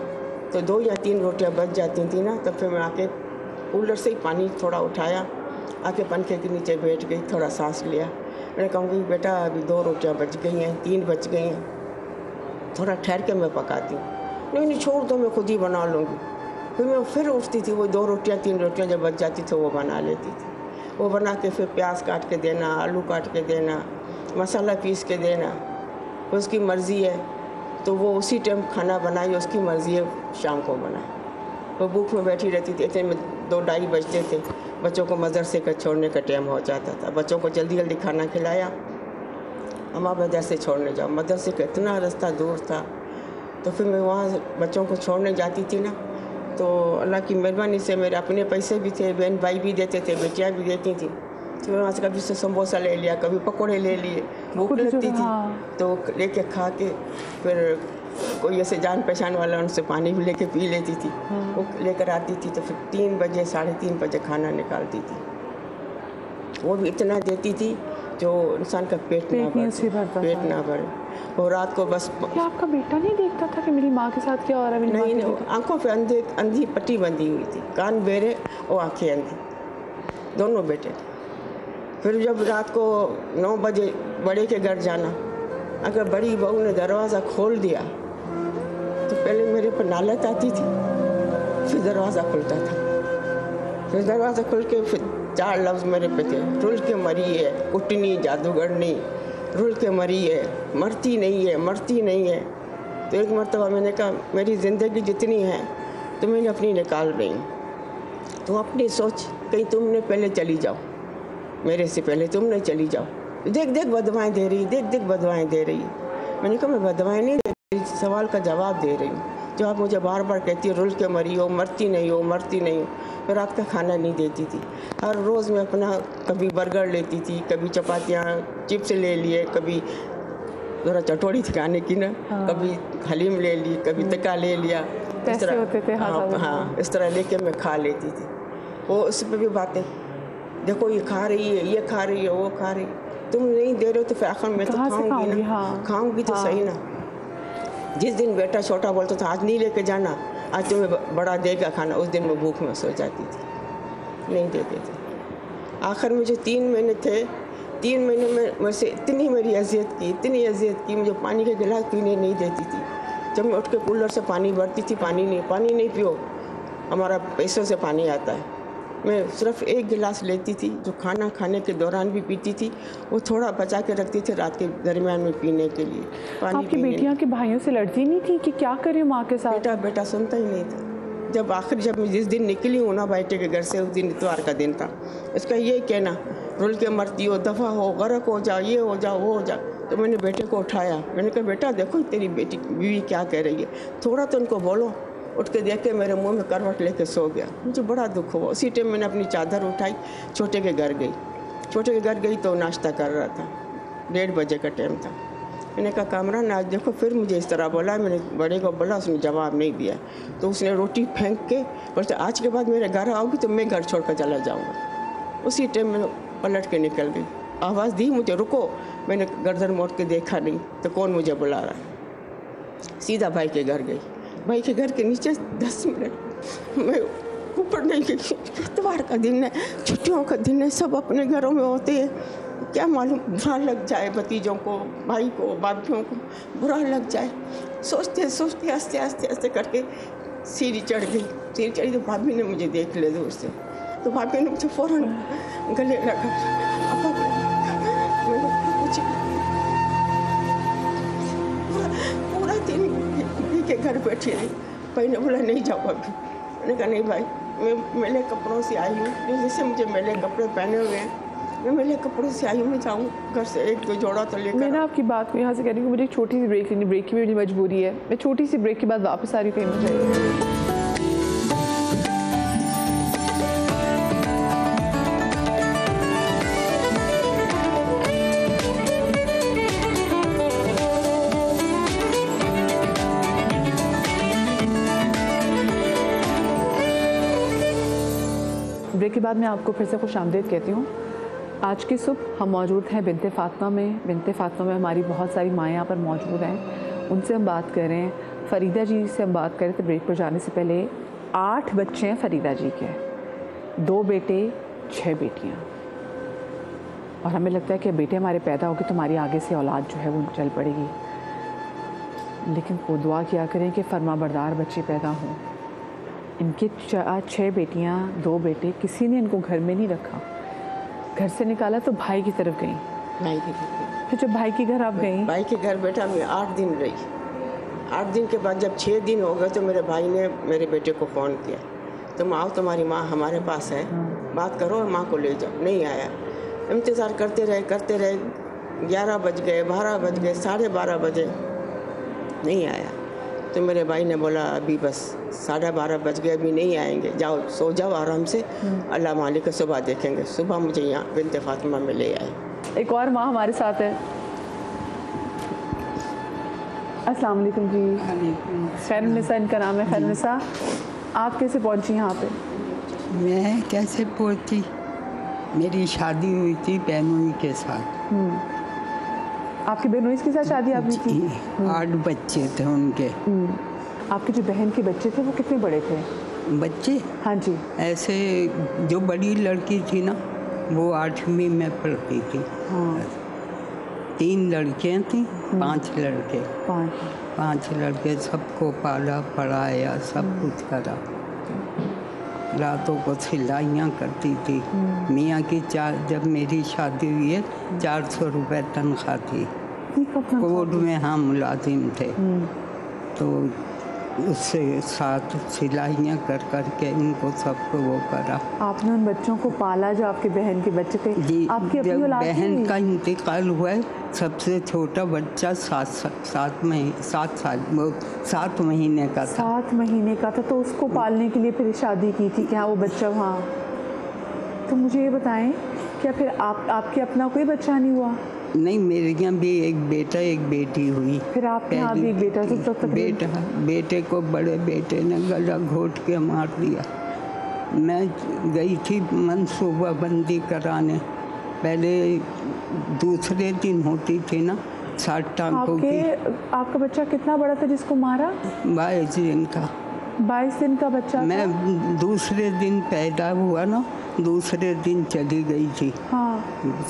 तो 2 या 3 रोटियां बच जाती थी ना, तब फिर मैं आके कूलर से ही पानी थोड़ा उठाया, आके पंखे के नीचे बैठ गई, थोड़ा सांस लिया। मैंने कहूँगी बेटा अभी 2 रोटियां बच गई हैं, 3 बच गई हैं, थोड़ा ठहर के मैं पकाती हूँ। नहीं छोड़ दो, मैं खुद ही बना लूँगी। फिर मैं फिर उठती थी, वो 2 रोटियां 3 रोटियां जब बच जाती थी वो बना लेती थी। वो बना के फिर प्याज काट के देना, आलू काट के देना, मसाला पीस के देना। उसकी मर्ज़ी है तो वो उसी टाइम खाना बनाई, उसकी मर्ज़ी है शाम को बनाए। वो भूख में बैठी रहती थी। इतने में 2-2:30 बजते थे, बच्चों को मदरसे का छोड़ने का टाइम हो जाता था। बच्चों को जल्दी जल्दी खाना खिलाया, अम्मा मदरसे छोड़ने जाओ। मदरसे का इतना रास्ता दूर था, तो फिर मैं वहाँ बच्चों को छोड़ने जाती थी ना, तो अल्लाह की मेहरबानी से मेरे अपने पैसे भी थे, बहन भाई भी देते थे, बेटियाँ भी देती थी। तो मैं वहाँ से कभी से समोसा ले लिया, कभी पकौड़े ले लिए। भूख लगती थी तो लेके खा के फिर कोई ऐसे जान पहचान वाला उनसे पानी भी लेके पी लेती थी। वो लेकर आती थी तो फिर 3 बजे 3:30 बजे खाना निकालती थी। वो भी इतना देती थी जो इंसान का पेट ना भरे। और रात को बस क्या आपका बेटा नहीं देखता था कि मेरी माँ के साथ क्या हो रहा है? नहीं, आंखों पे अंधी पट्टी बंधी हुई थी, कान बेरे और आंखें अंधी, दोनों बेटे। फिर जब रात को 9 बजे बड़े के घर जाना, अगर बड़ी बहू ने दरवाज़ा खोल दिया तो पहले मेरे पर नालत आती थी, फिर दरवाज़ा खुलता था। फिर दरवाज़ा खुल के फिर 4 लफ्ज़ मेरे पे थे, रुल के मरी है, कुटनी जादूगरनी, रुल के मरी है, मरती नहीं है, मरती नहीं है। तो एक मरतबा मैंने कहा मेरी ज़िंदगी जितनी है तो मैंने अपनी निकाल रही हूँ, तो अपनी सोच कहीं तुमने पहले चली जाओ, मेरे से पहले तुम नहीं चली जाओ। देख बदवाएं दे रही, देख बदवाएं दे रही। मैंने कहा मैं बदवाएं नहीं दे रही, सवाल का जवाब दे रही हूँ। जो आप मुझे बार बार कहती हो रुल के मरी हो, मरती नहीं हो, मरती नहीं हो। मैं रात का खाना नहीं देती थी। हर रोज़ मैं अपना कभी बर्गर लेती थी, कभी चपातियाँ चिप्स ले लिए, कभी ज़रा चटोरी थी खाने की ना, कभी हलीम ले ली, कभी तका ले लिया। इस तरह होते थे। हाँ, इस तरह लेके मैं खा लेती थी। वो उस पर भी बातें, देखो ये खा रही है, ये खा रही है, वो खा रही है। तुम नहीं दे रहे हो तो फिर आखिर मैं तो खाऊंगी ना। खाऊंगी तो सही ना। जिस दिन बेटा छोटा बोलता था आज नहीं लेके जाना, आज तुम्हें बड़ा देगा खाना, उस दिन मैं भूख में सो जाती थी, नहीं देते थे। आखिर में जो 3 महीने थे, 3 महीने में मुझसे इतनी मेरी इतनी अजियत की, मुझे पानी का गिलास पीने नहीं देती थी। जब मैं उठ के कूलर से पानी भरती थी, पानी नहीं पियो, हमारा पैसों से पानी आता है। मैं सिर्फ 1 गिलास लेती थी, जो खाना खाने के दौरान भी पीती थी, वो थोड़ा बचा के रखती थी रात के दरमियान में पीने के लिए। पानी आपकी बेटियां के भाइयों से लड़ती नहीं थी कि क्या करे माँ के साथ? बेटा सुनता ही नहीं था। जब मैं जिस दिन निकली हूँ ना बेटे के घर से, उस दिन इतवार का दिन था। इसका ये कहना रुल के मरती हो, दफ़ा हो, गरक हो जा, ये हो जा, वो हो जा। तो मैंने बेटे को उठाया, मैंने कहा बेटा देखो तेरी बीवी क्या कह रही है, थोड़ा तो उनको बोलो। उठ के देख के मेरे मुंह में करवट लेके सो गया। मुझे बड़ा दुख हुआ। उसी टाइम मैंने अपनी चादर उठाई, छोटे के घर गई तो नाश्ता कर रहा था, 1:30 बजे का टाइम था। मैंने कहा कामरान आज देखो फिर मुझे इस तरह बोला। मैंने बड़े को बोला, उसने जवाब नहीं दिया। तो उसने रोटी फेंक के बोलते आज के बाद मेरे घर आओगी तो मैं घर छोड़ कर चला जाऊँगा। उसी टाइम मैं पलट के निकल गई। आवाज़ दी मुझे रुको, मैंने गर्दन मोड़ के देखा नहीं तो कौन मुझे बुला रहा है। सीधा भाई के घर गई। भाई के घर के नीचे 10 मिनट मैं ऊपर नहीं गई। इतवार का दिन है, छुट्टियों का दिन है, सब अपने घरों में होते हैं। क्या मालूम बुरा लग जाए भतीजों को, भाई को, भाभीियों को बुरा लग जाए। सोचते सोचते आस्ते करके सीढ़ी चढ़ गई। तो भाभी ने मुझे देख लिया दूर से। तो भाभी ने मुझे फ़ौरन गले लगा। पूरा दिन के घर बैठी रही। भाई ने बोला नहीं जाओ अभी। मैंने कहा नहीं भाई, मैं मेले कपड़ों से आई हूँ, जैसे मुझे मेले कपड़े पहने हुए हैं, मैं मेले कपड़ों से आई हूँ, मैं जाऊँ घर से 1-2 जोड़ा तो लेकर। मैं ना आपकी बात को यहाँ से कह रही हूँ, मुझे एक छोटी सी ब्रेक लेनी, ब्रेक की भी मजबूरी है। मैं छोटी सी ब्रेक के बाद वापस आ रही हूँ। कहीं मुझे ब्रेक के बाद मैं आपको फिर से खुशामदीद कहती हूँ। आज की सुबह हम मौजूद हैं बिनते फ़ातिमा में। बिनते फ़ातिमा में हमारी बहुत सारी माएँ यहाँ पर मौजूद हैं, उनसे हम बात कर रहे हैं। फ़रीदा जी से हम बात करें तो ब्रेक पर जाने से पहले 8 बच्चे हैं फ़रीदा जी के, 2 बेटे 6 बेटियाँ। और हमें लगता है कि बेटे हमारे पैदा होंगे तो हमारी आगे से औलाद जो है वो चल पड़ेगी, लेकिन वो दुआ किया करें कि फरमाबरदार बच्चे पैदा हों। इनके 6 बेटियां 2 बेटे, किसी ने इनको घर में नहीं रखा, घर से निकाला तो भाई की तरफ गई। भाई के घर, फिर जब भाई के घर आप गई, भाई के घर बेटा मैं 8 दिन रही। 8 दिन के बाद जब 6 दिन हो गए तो मेरे भाई ने मेरे बेटे को फ़ोन किया, तुम आओ, तुम्हारी माँ हमारे पास है, बात करो, माँ को ले जाओ। नहीं आया। इंतज़ार करते रहे। 11 बज गए, 12 बज गए, 12:30 बजे नहीं आया। तो मेरे भाई ने बोला अभी बस 12:30 बज गए, अभी नहीं आएंगे, जाओ सो जाओ आराम से, अल्लाह मालिक है, सुबह देखेंगे। सुबह मुझे यहाँ बिनते फ़ातिमा में ले आए। एक और माँ हमारे साथ है। अस्सलाम वालेकुम जी। खैरुन्निसा इनका नाम है। खैरुन्निसा, आप कैसे पहुँची यहाँ पे? मैं कैसे पहुँची, मेरी शादी हुई थी बहनोई के साथ। आपकी बहनोई के साथ शादी आपकी थी? 8 बच्चे थे उनके। आपके जो बहन के बच्चे थे वो कितने बड़े थे? बच्चे? हाँ जी। ऐसे जो बड़ी लड़की थी ना वो 8वीं में पढ़ती थी। हाँ। 3 लड़कियाँ थीं, 5 लड़के। 5 लड़के, सबको पाला पढ़ाया, सब कुछ करा। रातों को सिलाइयाँ करती थी। मियाँ की जब मेरी शादी हुई है 400 रुपये तनख्वाह थी। कोर्ट में हम मुलाजिम थे, तो उससे साथ सिलाइयाँ कर के इनको सबको वो करा। आपने उन बच्चों को पाला जो आपके बहन के बच्चे थे? जी। आपकी अपनी जब औलाद बहन का इंतकाल हुआ है, सबसे छोटा बच्चा 7 महीने का था। 7 महीने का था, तो उसको पालने के लिए फिर शादी की थी क्या वो बच्चा वहाँ? तो मुझे ये बताएं, क्या फिर आपके अपना कोई बच्चा नहीं हुआ? नहीं, मेरे यहाँ भी एक बेटा एक बेटी हुई। फिर आपके यहाँ भी एक बेटा? तो बेटे को बड़े बेटे ने गला घोट के मार दिया। मैं गई थी मनसूबाबंदी कराने, पहले दूसरे दिन होती थी ना 60 टांकों की। आपका बच्चा कितना बड़ा था जिसको मारा? 22 दिन का। 22 दिन का बच्चा? मैं दूसरे दिन पैदा हुआ ना, दूसरे दिन चली गई थी। हाँ।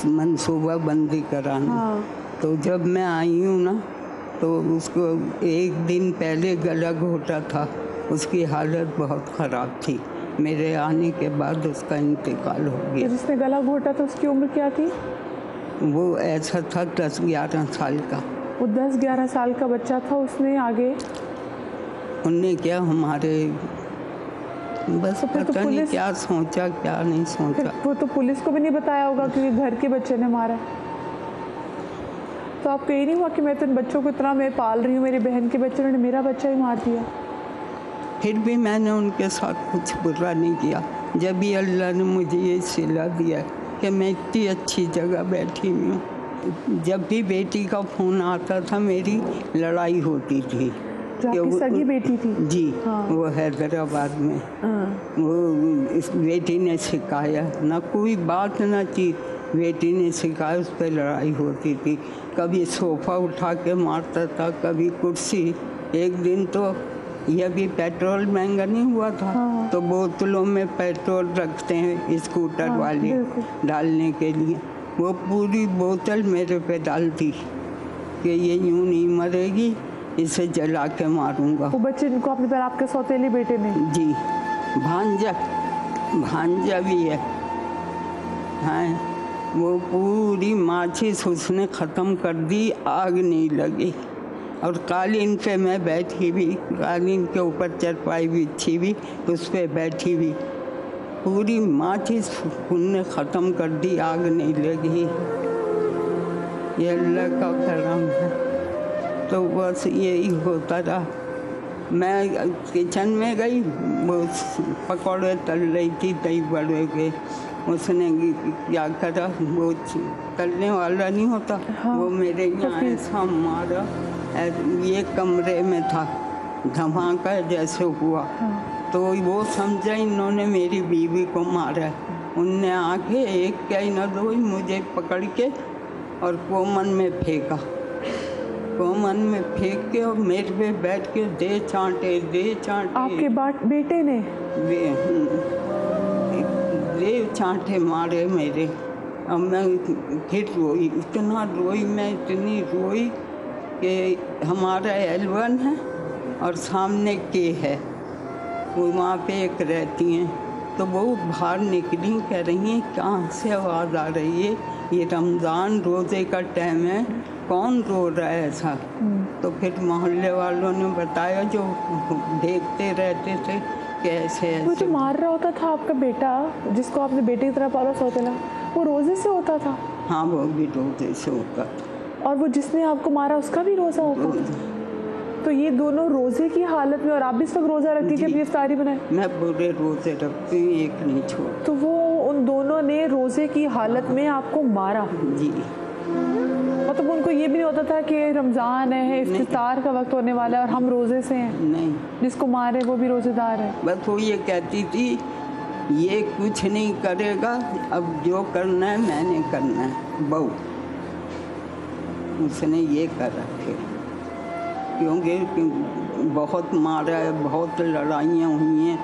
मनसूबाबंदी कराने। हाँ। तो जब मैं आई हूँ ना, तो उसको 1 दिन पहले गला घोटा था, उसकी हालत बहुत ख़राब थी। मेरे आने के बाद उसका इंतकाल हो गया। तो जिसने गला घोटा था उसकी उम्र क्या थी? वो ऐसा था 10-11 साल का। वो 10-11 साल का बच्चा था। उसने आगे उनने क्या हमारे बस तो पता नहीं क्या सोचा क्या नहीं सोचा। वो तो पुलिस को भी नहीं बताया होगा कि घर के बच्चे ने मारा। तो आपको ये नहीं हुआ कि मैं तो इन बच्चों को इतना मैं पाल रही हूँ, मेरी बहन के बच्चे ने मेरा बच्चा ही मार दिया? फिर भी मैंने उनके साथ कुछ बुरा नहीं किया। जब भी अल्लाह ने मुझे ये सिला दिया कि मैं इतनी अच्छी जगह बैठी हुई हूँ। जब भी बेटी का फ़ोन आता था मेरी लड़ाई होती थी। सगी बेटी थी? जी। हाँ। वो हैदराबाद में। हाँ। वो इस बेटी ने सिखाया, ना कोई बात ना थी, बेटी ने सिखाया, उस पर लड़ाई होती थी। कभी सोफ़ा उठा के मारता था, कभी कुर्सी। एक दिन तो यह भी पेट्रोल महंगा नहीं हुआ था। हाँ। तो बोतलों में पेट्रोल रखते हैं स्कूटर वाले डालने के लिए, वो पूरी बोतल मेरे पे डालती कि ये यूँ नहीं मरेगी, इसे जला के मारूंगा। वो बच्चे को आपने पहले आपके सौतेले बेटे ने? जी। भांजा भी है। हाँ, वो पूरी माचिस उसने ख़त्म कर दी, आग नहीं लगी। और कालीन पे मैं बैठी भी, कालीन के ऊपर चरपाई बिछी भी, उस पर बैठी भी, पूरी माचिस उनने ख़त्म कर दी, आग नहीं लगी। ये अल्लाह का करम है। तो बस यही होता रहा। मैं किचन में गई, वो पकौड़े तल रही थी दही बड़े के। उसने क्या करा, वो तलने वाला नहीं होता। हाँ। वो मेरे यहाँ ऐसा मारा, ये कमरे में था, धमाका जैसे हुआ। हाँ। तो वो समझा इन्होंने मेरी बीवी को मारा। उनने आके एक कहीं न रोई मुझे पकड़ के और कोमन में फेंका, कोमन में फेंक के और मेरे पे बैठ के दे चांटे। आपके बेटे ने दे चांटे मारे मेरे। अब मैं फिर रोई, इतना रोई मैं, इतनी रोई कि हमारा L1 है और सामने K है, वो वहाँ पे एक रहती हैं, तो वो बाहर निकली, कह रही हैं कहाँ से आवाज़ आ रही है, ये रमज़ान रोज़े का टाइम है, कौन रो रहा है ऐसा। तो फिर मोहल्ले वालों ने बताया जो देखते रहते थे कि ऐसे वो जो मार रहा होता था आपका बेटा, जिसको आपने बेटे की तरह पाला सौतेला, वो रोज़े से होता था? हाँ, वो भी रोज़े से होता था। और वो जिसने आपको मारा उसका भी रोज़ा होता था? तो ये दोनों रोज़े की हालत में, और आप भी इस वक्त रोज़ा रखती थी, अपनी इफ्तारी बनाए? मैं पूरे रोज़े रखती हूँ, एक नहीं छोड़। तो वो उन दोनों ने रोज़े की हालत में आपको मारा? जी। मतलब उनको ये भी नहीं होता था कि रमज़ान है, इफ्तार का वक्त होने वाला है और हम रोज़े से हैं? नहीं। जिसको मारे वो भी रोज़ेदार है? बस वो ये कहती थी ये कुछ नहीं करेगा, अब जो करना है मैंने करना है, बहू उसने ये कर रखे, क्योंकि बहुत मारा है, बहुत लड़ाइयाँ हुई हैं,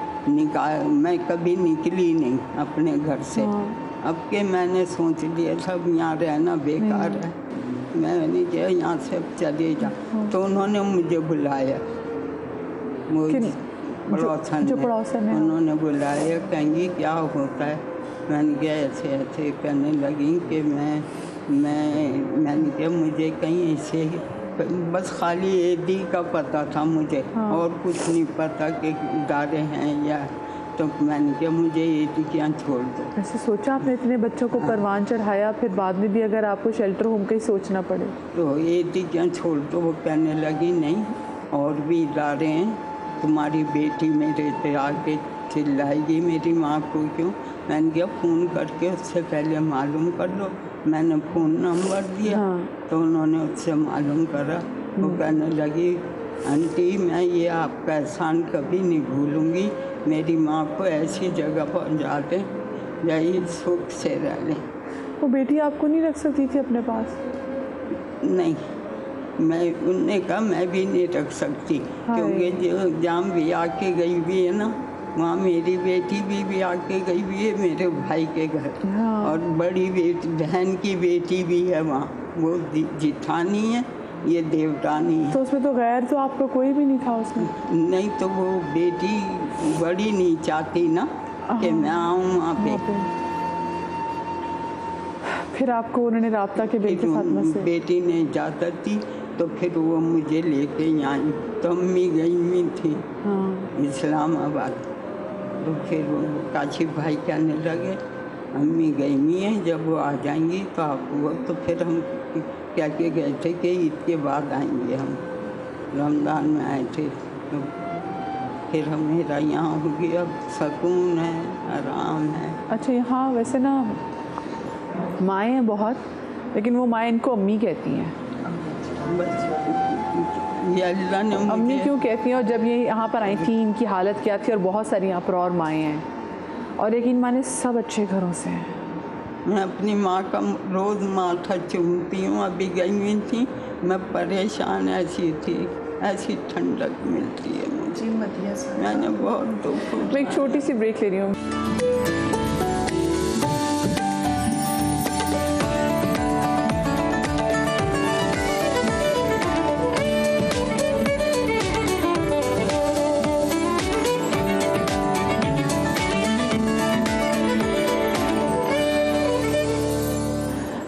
मैं कभी निकली नहीं अपने घर से। अब के मैंने सोच लिया सब यहाँ रहना बेकार है, मैंने कहा यहाँ से अब चले जा। तो उन्होंने मुझे बुलाया, पड़ोसन ने उन्होंने बुलाया, कहेंगी क्या होता है। मैंने कहा ऐसे ऐसे करने लगी कि मैंने कहा मुझे कहीं ऐसे बस खाली एडी का पता था मुझे, और कुछ नहीं पता कि इदारे हैं या, तो मैंने कहा मुझे एडी क्या छोड़ दो। ऐसे सोचा आपने, इतने बच्चों को परवान चढ़ाया, फिर बाद में भी अगर आपको शेल्टर होम का ही सोचना पड़े तो एडी क्या छोड़ दो। वो कहने लगी नहीं और भी इदारे हैं, तुम्हारी बेटी मेरे पे आके चिल्लाएगी मेरी माँ को क्यों। मैंने कहा फ़ोन करके उससे पहले मालूम कर लो। मैंने फ़ोन नंबर दिया, तो उन्होंने उससे मालूम करा। वो कहने लगी आंटी मैं ये आपका एहसान कभी नहीं भूलूंगी, मेरी माँ को ऐसी जगह पहुँचा दें यही सुख से रह लें। वो बेटी आपको नहीं रख सकती थी अपने पास? नहीं, मैं उनने कहा मैं भी नहीं रख सकती, क्योंकि जो जाम भी आके गई हुई है ना, वहाँ मेरी बेटी भी आके गई हुई है मेरे भाई के घर, और बड़ी बेटी बहन की बेटी भी है वहाँ, वो जिठानी है, ये देवरानी है। तो उसमें तो गैर तो आपका कोई भी नहीं था उसमें? नहीं, तो वो बेटी बड़ी नहीं चाहती ना कि मैं आऊँ वहाँ पे। फिर आपको उन्होंने राब्ता के बेटी फातिमा से? बेटी ने इजाज़त दी तो फिर वो मुझे लेके आई, तो अम्मी गई हुई थी इस्लामाबाद। तो फिर वो काशिफ भाई कहने लगे अम्मी गई हुई हैं, जब वो आ जाएंगी तो आप वो, तो फिर हम क्या के गए थे कि ईद के बाद आएंगे, हम रमज़ान में आए थे। तो फिर हम मेरा यहाँ हो गया, अब सुकून है, आराम है। अच्छा, यहाँ वैसे ना माएँ हैं बहुत, लेकिन वो माएँ इनको अम्मी कहती हैं। बस ये अल्लाह ने अम्मी क्यों कहती हैं? और जब ये यहाँ पर आई थी इनकी हालत क्या थी? और बहुत सारी यहाँ पर और माएँ हैं, और यकीन माने सब अच्छे घरों से हैं। मैं अपनी माँ का रोज़ माथा चूमती हूँ। अभी गई हुई थी, मैं परेशान ऐसी थी, ऐसी ठंडक मिलती है मुझे, मैंने बहुत दुख। मैं एक छोटी सी ब्रेक ले रही हूँ।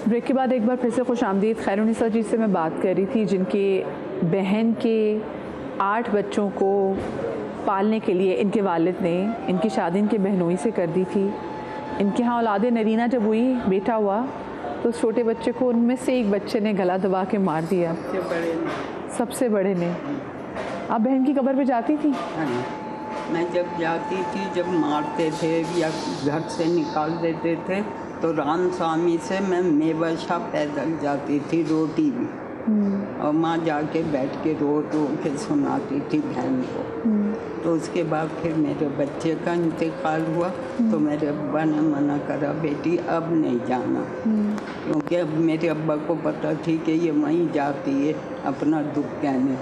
ब्रेक के बाद एक बार फिर से खुशामदीद। खैरुन्निसा जी से मैं बात कर रही थी, जिनके बहन के 8 बच्चों को पालने के लिए इनके वालिद ने इनकी शादी इनके बहनोई से कर दी थी। इनके यहाँ औलाद नरीना जब हुई, बेटा हुआ, तो उस छोटे बच्चे को उनमें से एक बच्चे ने गला दबा के मार दिया, सबसे बड़े ने। आप बहन की कब्र पे जाती थी? मैं जब जाती थी, जब मारते थे या घर से निकाल देते थे, तो राम स्वामी से मैं मेवाशा पैदल जाती थी, रोटी भी और माँ जाके बैठ के रो के सुनाती थी बहन को। तो उसके बाद फिर मेरे बच्चे का इंतकाल हुआ तो मेरे अब्बा ने मना करा, बेटी अब नहीं जाना, क्योंकि अब मेरे अब्बा को पता थी कि ये वहीं जाती है अपना दुख कहने।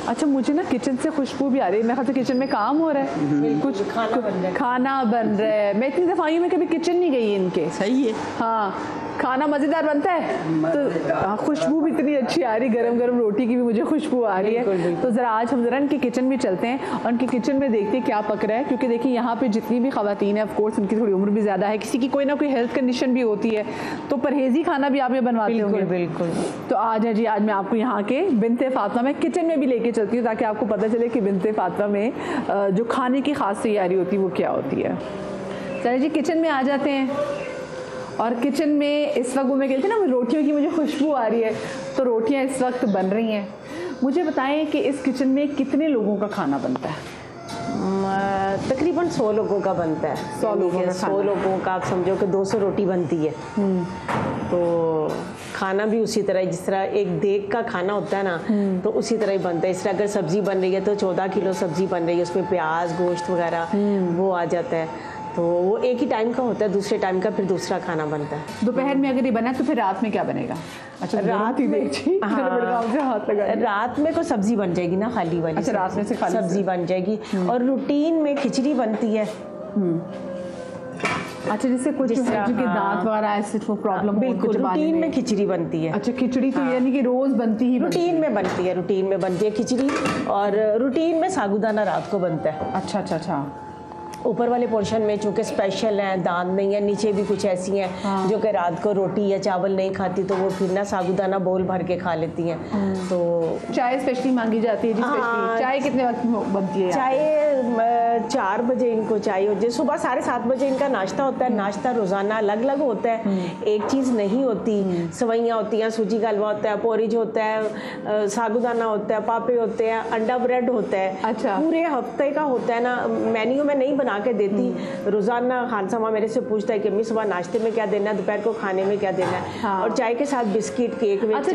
अच्छा, मुझे ना किचन से खुशबू भी आ रही है। मैं ख्याल से किचन में काम हो रहा है, कुछ खाना बन रहा है। मैं इतनी दफ़ा आई, मैं कभी किचन नहीं गई इनके। सही है। हाँ, खाना मज़ेदार बनता है। तो खुशबू भी इतनी अच्छी आ रही, गरम गरम रोटी की भी मुझे खुशबू आ रही है। तो ज़रा आज हम ज़रा इनके किचन में चलते हैं और उनके किचन में देखते हैं क्या पक रहा है। क्योंकि देखिए यहाँ पे जितनी भी ख़वातीन है, ऑफ कोर्स उनकी थोड़ी उम्र भी ज़्यादा है, किसी की कोई ना कोई हेल्थ कंडीशन भी होती है, तो परहेज़ी खाना भी आप ये बनवाते होंगे। बिल्कुल। तो आज है जी, आज मैं आपको यहाँ के बिन्ते फातिमा में किचन में भी लेके चलती हूँ ताकि आपको पता चले कि बिन्ते फातिमा में जो खाने की ख़ास तैयारी होती है वो क्या होती है। चलिए जी, किचन में आ जाते हैं। और किचन में इस वक्त वो मैं कहती ना, रोटियों की मुझे खुशबू आ रही है, तो रोटियां इस वक्त बन रही हैं। मुझे बताएं कि इस किचन में कितने लोगों का खाना बनता है? तकरीबन 100 लोगों का बनता है। 100 लोगों का 100 लोगों का आप समझो कि 200 रोटी बनती है। तो खाना भी उसी तरह, जिस तरह एक देग का खाना होता है ना, तो उसी तरह ही बनता है। इस तरह अगर सब्ज़ी बन रही है तो 14 किलो सब्ज़ी बन रही है, उसमें प्याज गोश्त वगैरह वो आ जाता है। तो वो एक ही टाइम का होता है, दूसरे टाइम का फिर दूसरा खाना बनता है। दोपहर में अगर ये बना तो फिर रात में क्या बनेगा? अच्छा, रात में रात में कोई सब्जी बन जाएगी ना, खाली वाली। अच्छा, रात में से खाली सब्जी बन जाएगी। और रूटीन में खिचड़ी बनती है। अच्छा, जिससे कुछ के दांत वगैरह ऐसे प्रॉब्लम हो, बिल्कुल रूटीन में खिचड़ी बनती है। अच्छा, खिचड़ी तो यानी कि रोज बनती ही रूटीन में बनती है, रूटीन में बनती है खिचड़ी। और रूटीन में साबूदाना रात को बनता है। अच्छा अच्छा अच्छा। ऊपर वाले पोर्शन में चूँकि स्पेशल हैं, दाल नहीं है, नीचे भी कुछ ऐसी हैं जो कि रात को रोटी या चावल नहीं खाती, तो वो फिर ना साबूदाना बोल भर के खा लेती हैं। तो चाय स्पेशली मांगी जाती है जी। चाय कितने वक्त में बनती है? चाय 4 बजे इनको चाहिए होती है। सुबह 7:30 बजे इनका नाश्ता होता है। नाश्ता रोज़ाना अलग अलग होता है, एक चीज़ नहीं होती। सवैयाँ होती हैं, सूजी का हलवा होता है, पोरिज होता है, साबूदाना होता है, पापे होते हैं, अंडा ब्रेड होता है। अच्छा, पूरे हफ्ते का होता है ना। मेन्यू में नहीं बना के देती। रोजाना खान सामा मेरे से पूछता है कि अम्मी सुबह नाश्ते में क्या देना है, दोपहर को खाने में क्या देना है। हाँ। और चाय के साथ बिस्किट, केक। अच्छा,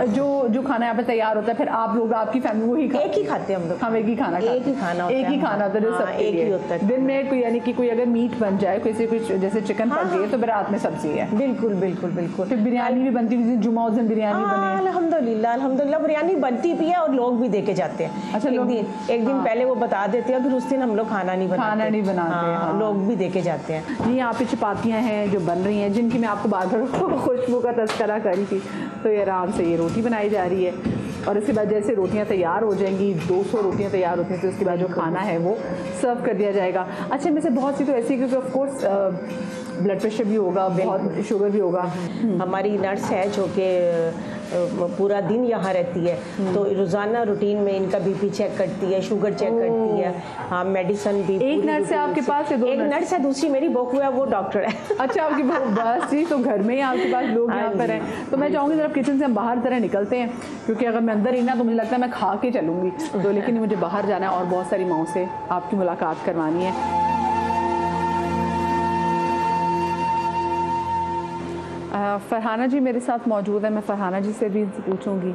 जो खाना यहाँ पे तैयार होता है, फिर आप लोग, आपकी फैमिली वही एक ही खाते हैं हम लोग। हम एक ही खाना एक ही खाना होता है। एक ही खाना होता है, एक ही होता है। दिन में कोई यानी कि कोई अगर मीट बन जाए, कोई कुछ जैसे चिकन बन गई तो रात में सब्जी है। बिल्कुल बिल्कुल बिल्कुल। फिर बिरयानी भी बनती है, जुमा उस दिन बिरयानी बने। अल्हम्दुलिल्लाह अल्हम्दुलिल्लाह बिरयानी बनती भी है और लोग भी दे के जाते हैं। अच्छा, एक दिन पहले वो बता देते हैं, फिर उस दिन हम लोग खाना नहीं बनाते, लोग भी देके जाते हैं। ये यहाँ पे चपातियाँ हैं जो बन रही हैं, जिनकी मैं आपको बार बार खुशबू का तस्करा करी थी। तो ये आराम से ये रोटी बनाई जा रही है और इसके बाद जैसे रोटियाँ तैयार हो जाएंगी, 200 रोटियाँ तैयार होती हैं, तो उसके बाद जो खाना है वो सर्व कर दिया जाएगा। अच्छा, में से बहुत सी तो ऐसी, क्योंकि ऑफ कोर्स ब्लड प्रेशर भी होगा, बहुत शुगर भी होगा। हमारी नर्स है जो कि पूरा दिन यहाँ रहती है, तो रोज़ाना रूटीन में इनका बीपी चेक करती है, शुगर चेक करती है। हाँ, मेडिसिन भी। एक नर्स है आपके पास? एक नर्स है, दूसरी मेरी बहू है, वो डॉक्टर है। अच्छा, आपकी बहू। बस जी, तो घर में ही आपके पास लोग यहाँ पर हैं। तो मैं चाहूँगी जरा किचन से हम बाहर तरह निकलते हैं, क्योंकि अगर मैं अंदर ही ना तो मुझे लगता है मैं खा के चलूँगी। तो लेकिन मुझे बाहर जाना है और बहुत सारी माँओं से आपकी मुलाकात करवानी है। फरहाना जी मेरे साथ मौजूद है। मैं फरहाना जी से भी पूछूंगी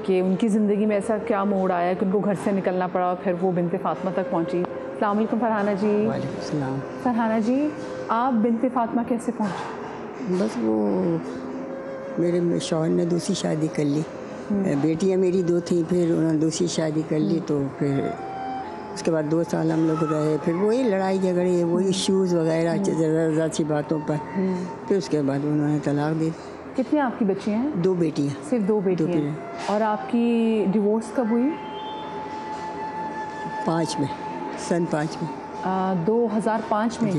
कि उनकी ज़िंदगी में ऐसा क्या मोड़ आया कि उनको घर से निकलना पड़ा और फिर वो बिन्ते फातिमा तक पहुंची। अस्सलाम वालेकुम फरहाना जी। वालेकुम सलाम। फरहाना जी, आप बिन्ते फातिमा कैसे पहुंची? बस वो मेरे शौहर ने दूसरी शादी कर ली। बेटियां मेरी 2 थी, फिर उन्होंने दूसरी शादी कर ली। तो फिर उसके बाद 2 साल हम लोग रहे, फिर वही लड़ाई झगड़े, वही इश्यूज़ वगैरह ज़रा सी बातों पर। फिर उसके बाद उन्होंने तलाक दी। कितनी आपकी बच्चियाँ हैं? 2 बेटियाँ। सिर्फ 2 बेटियाँ। और आपकी डिवोर्स कब हुई? 5 में, सन 5 में। 2005 में?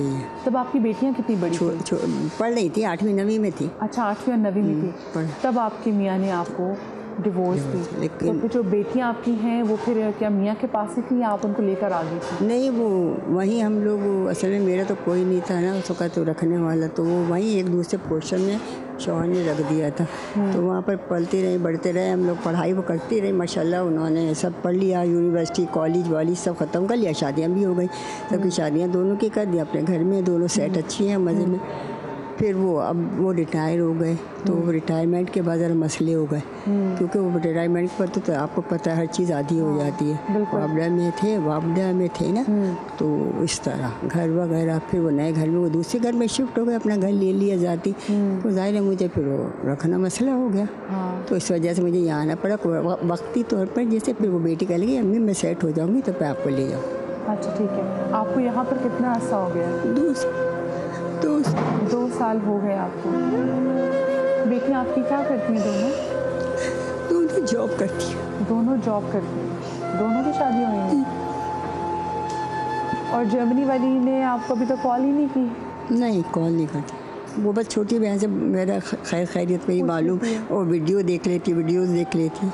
तब आपकी बेटियाँ कितनी बड़ी थी? पढ़ रही थी, 8वीं 9वीं में थी। अच्छा, 8वीं और 9वीं में थी। तब आपकी मियाँ ने आपको डिवोर्स दी। लेकिन तो जो बेटियां आपकी हैं वो फिर क्या मियाँ के पास ही थी या आप उनको लेकर आ गई थी? नहीं, वो वहीं हम लोग, असल में मेरा तो कोई नहीं था ना उसका तो रखने वाला, तो वो वहीं एक दूसरे पोर्शन में शौहर ने रख दिया था। तो वहाँ पर पलते रहे, बढ़ते रहे हम लोग, पढ़ाई वो करती रही। माशाल्लाह उन्होंने सब पढ़ लिया, यूनिवर्सिटी कॉलेज वाली सब ख़त्म कर लिया, शादियाँ भी हो गई। सबकी शादियाँ दोनों की कर दी, अपने घर में दोनों सेट अच्छी हैं, मज़े में। फिर वो अब वो रिटायर हो गए, तो रिटायरमेंट के बाद ज़रा मसले हो गए, क्योंकि वो रिटायरमेंट पर तो आपको पता है हर चीज़ आधी हो जाती है। वापडा में थे ना, तो इस तरह घर वगैरह, फिर वो नए घर में वो दूसरे घर में शिफ्ट हो गए, अपना घर ले लिया जाती, तो जाहिर है मुझे फिर वो रखना मसला हो गया। तो इस वजह से मुझे यहाँ आना पड़ा वक्ती तौर पर। जैसे फिर वो बेटी कह लगी अम्मी मैं सेट हो जाऊँगी तो मैं आपको ले जाऊँ। अच्छा ठीक है। आपको यहाँ पर कितना अर्सा हो गया? 2 साल हो गए आपको। बेटी आपकी क्या करती हैं दोनों? दोनों जॉब करती हैं। दोनों जॉब करती हैं? दोनों की शादी हुई है? और जर्मनी वाली ने आपको अभी तक कॉल ही नहीं की? नहीं, कॉल नहीं करती। वो बस छोटी बहन से मेरा खैरियत मेरी मालूम, और वीडियोज़ देख लेती,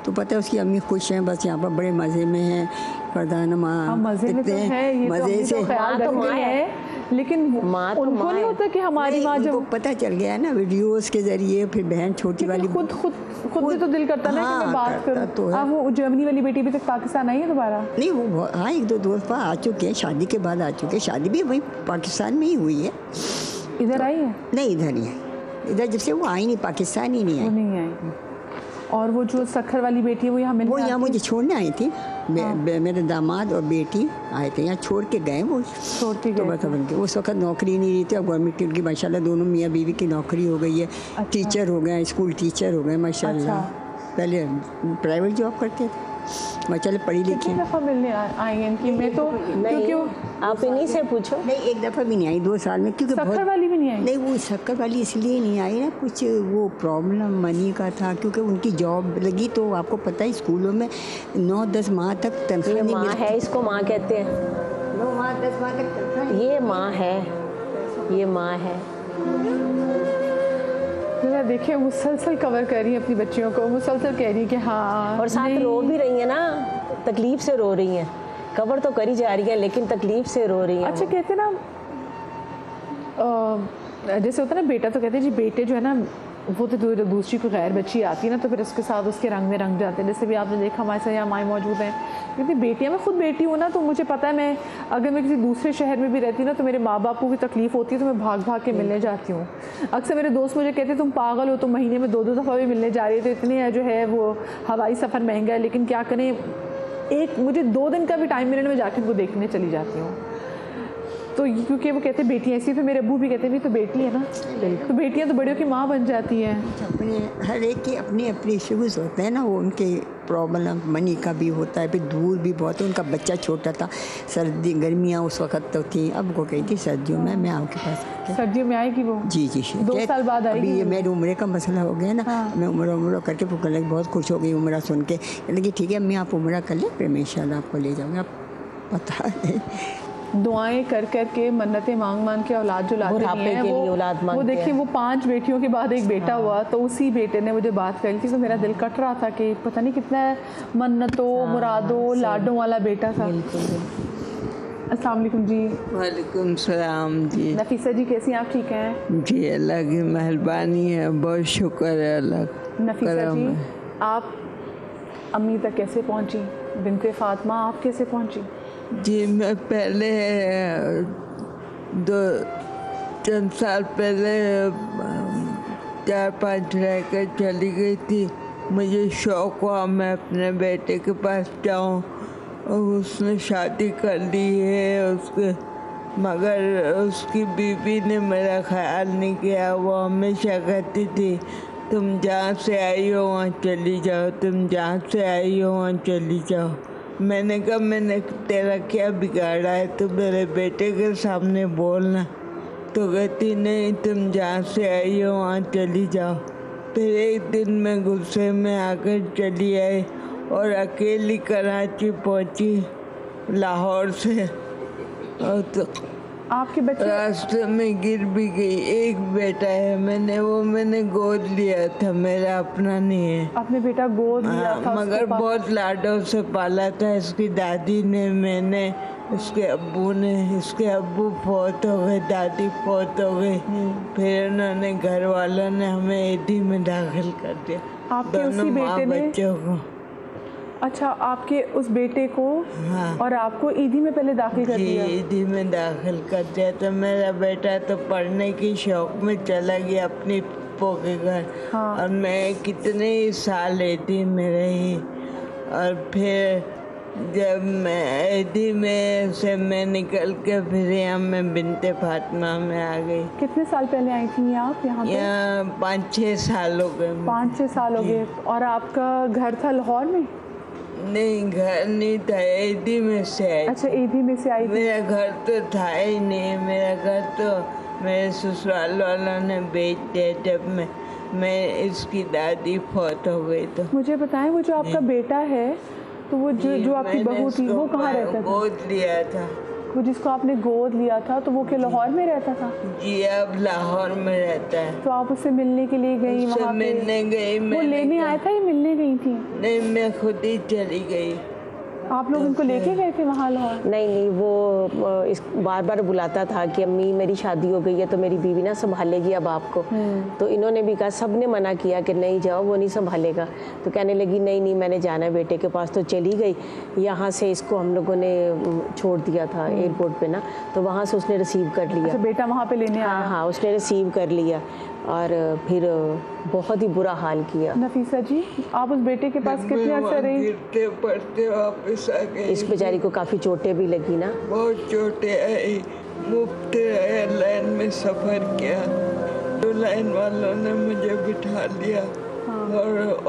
तो पता है उसकी अम्मी खुश हैं, बस यहाँ पर बड़े मज़े में हैं। प्रधान माँ मज़े में तो है, ये मज़े से ख्याल रखते हैं, लेकिन उनको नहीं होता कि हमारी माँ जब पता चल गया है ना वीडियोस के जरिए, फिर बहन छोटी वाली खुद भी तो दिल करता ना कि मैं बात करूं। तो अब वो जर्मनी वाली बेटी भी तक पाकिस्तान आई है दोबारा? नहीं, वो हाँ 1-2 दोस्त आ चुके हैं, शादी के बाद आ चुके हैं। शादी भी वही पाकिस्तान में ही हुई है। इधर आई है? नहीं, इधर ही है। इधर जब से वो आई नहीं, पाकिस्तान ही नहीं आई। और वो जो सखर वाली बेटी है वो यहाँ मिलने? वो यहाँ मुझे छोड़ने आई थी। मेरे दामाद और बेटी आए थे, यहाँ छोड़ के गए। वो छोड़ के गए तो उनके उस वक्त नौकरी नहीं रही थी। अब गवर्नमेंट की उनकी माशाल्लाह दोनों मियाँ बीवी की नौकरी हो गई है। अच्छा। टीचर हो गए, स्कूल टीचर हो गए माशाल्लाह। अच्छा। पहले प्राइवेट जॉब करते थे, माशाल्लाह पढ़ी लिखी। कितनी दफ़ा मिलने आई हैं कि मैं तो क्यों आप इन्हीं से पूछो। नहीं, एक दफ़ा भी नहीं आई 2 साल में, क्योंकि शक्कर वाली भी नहीं आई? नहीं, वो शक्कर वाली इसलिए नहीं आई ना, कुछ वो प्रॉब्लम मनी का था, क्योंकि उनकी जॉब लगी तो आपको पता है स्कूलों में 9-10 माह तक तनख्वाह नहीं मिलती है। इसको माँ कहते हैं। 9 माह 10 माह तक तनख्वाह। ये माँ है, ये माँ है। देखिए मुसलसल कवर कर रही है अपनी बच्चियों को, मुसलसल कह रही है कि हाँ, और साथ रो भी रही है ना, तकलीफ से रो रही हैं। कवर तो करी जा रही है लेकिन तकलीफ से रो रही है। अच्छा, कहते ना जैसे होता है ना, बेटा तो कहते हैं जी बेटे जो है ना वो तो दूसरी कोई गैर बच्ची आती है ना तो फिर उसके साथ उसके रंग में रंग जाते हैं। जैसे भी आपने देखा हमारे साथ यहाँ माएँ मौजूद हैं, क्योंकि बेटियाँ, मैं खुद बेटी हूँ ना, तो मुझे पता है मैं अगर मैं किसी दूसरे शहर में भी रहती ना तो मेरे माँ बाप को भी तकलीफ़ होती है, तो मैं भाग भाग के मिलने जाती हूँ। अक्सर मेरे दोस्त मुझे कहते तुम पागल हो, तुम महीने में 2-2 दफ़ा भी मिलने जा रही है, तो इतने जो है वो हवाई सफ़र महंगा है, लेकिन क्या करें, एक मुझे 2 दिन का भी टाइम मिले ना मैं जाके उनको देखने चली जाती हूँ। तो क्योंकि वो कहते हैं बेटियाँ ऐसी, फिर मेरे अब्बू भी कहते हैं भी तो बेटी है ना, तो बेटियाँ तो बड़ियों की माँ बन जाती हैं। अपने हर एक के अपने अपने इश्यूज़ होते हैं ना, वो उनके प्रॉब्लम मनी का भी होता है, फिर दूर भी बहुत है। उनका बच्चा छोटा था, सर्दी गर्मियाँ उस वक्त तो थी, अब वो कही थी सर्दियों में मैं आपके पास। सर्दियों में आएगी वो? जी 2 साल बाद आएगी। अभी ये मेरे उम्र का मसला हो गया ना। हाँ। मैं उम्र करके फुकन लगी, बहुत खुश हो गई उम्र सुन के। लगी ठीक है अम्मी आप उम्र कर ले, फिर मैं इंशाल्लाह आपको ले जाऊँगा। पता है दुआएं कर कर के, मन्नतें मांग मांग के औलाद जो लाते हैं वो देखिए, वो 5 बेटियों के बाद एक बेटा हुआ, तो उसी बेटे ने मुझे बात करी थी, तो मेरा दिल कट रहा था कि पता नहीं कितना मन्नतों मुरादों लाडों वाला बेटा था। अस्सलाम वालेकुम जी। वालेकुम सलाम जी। नफीसा जी कैसी हैं आप? ठीक हैं जी, अल्लाह की मेहरबानी है, बहुत शुक्र है अल्लाह। नफीसा जी, आप अम्मी तक कैसे पहुंची? बिनते फातिमा आप कैसे पहुंची? जी, मैं पहले 2-3 साल पहले 4-5 रहकर चली गई थी। मुझे शौक़ हुआ मैं अपने बेटे के पास जाऊं, और उसने शादी कर ली है उसके, मगर उसकी बीवी ने मेरा ख्याल नहीं किया। वो हमेशा कहती थी तुम जहाँ से आई हो वहाँ चली जाओ, तुम जहाँ से आई हो वहाँ चली जाओ। मैंने कहा मैंने तेरा क्या बिगाड़ा है, तो मेरे बेटे के सामने बोलना। तो कहती नहीं तुम जहाँ से आई हो वहाँ चली जाओ। फिर एक दिन मैं गुस्से में आकर चली आई और अकेली कराची पहुँची लाहौर से, और तो आपके बच्चे रास्ते में गिर भी गई। एक बेटा है, मैंने गोद लिया था, मेरा अपना नहीं है। अपने बेटा गोद लिया था? मगर बहुत लाडों से पाला था। इसकी दादी ने, मैंने, इसके अब्बू ने। इसके अब्बू फौत हो गए, दादी फौत हो गई। फिर उन्होंने घर वालों ने हमें एडी में दाखिल कर दिया। आपके दोनों उसी माँ बेटे ने बच्चों को। अच्छा, आपके उस बेटे को हाँ। और आपको ईदी में पहले दाखिल कर जी दिया? ईदी में दाखिल कर दिया। तो मेरा बेटा तो पढ़ने की शौक में चला गया अपनी पप्पो के घर। हाँ। और मैं कितने ही साल ईदी में रही। और फिर जब मैं ईदी में से मैं निकल के फिर यहाँ मैं बिनते फातिमा में आ गई। कितने साल पहले आई थी आप यहाँ पे? यहाँ 5-6 साल हो गए। 5-6 साल हो गए। और आपका घर था लाहौर में? नहीं, घर नहीं था, ईदी में से आई। अच्छा, ईदी में से आई थी। मेरा घर तो था ही नहीं। मेरा घर तो मेरे ससुराल वालों ने बेच दिया जब मैं इसकी दादी फौत हो गई। तो मुझे बताएं, वो जो आपका बेटा है, तो वो जो आपकी मैंने बहू थी, वो उसको कहाँ रहता था? गोद लिया था। वो जिसको आपने गोद लिया था, तो वो क्या लाहौर में रहता था? जी अब लाहौर में रहता है। तो आप उससे मिलने के लिए गई उससे वहाँ पे? मिलने गई। वो लेने आया था या मिलने गई थी? नहीं, मैं खुद ही चली गई। आप लोग उनको लेके गए थे वहाँ लाहौर? नहीं, वो इस बार बार बुलाता था कि अम्मी मेरी शादी हो गई है तो मेरी बीवी ना संभालेगी अब आपको। तो इन्होंने भी कहा, सब ने मना किया कि नहीं जाओ, वो नहीं संभालेगा। तो कहने लगी नहीं मैंने जाना है बेटे के पास। तो चली गई। यहाँ से इसको हम लोगों ने छोड़ दिया था एयरपोर्ट पे ना, तो वहाँ से उसने रिसीव कर लिया। अच्छा, बेटा वहाँ पे लेने आया? हाँ, उसने रिसीव कर लिया और फिर बहुत ही बुरा हाल किया। नफीसा जी, आप उस बेटे के पास कितने अरसे रही? गिरते पड़ते वापस आ गई। इस बेचारी को काफ़ी चोटें भी लगी ना? बहुत चोटें आई। मुफ्त एयरलाइन में सफ़र किया तो लाइन वालों ने मुझे बिठा लिया।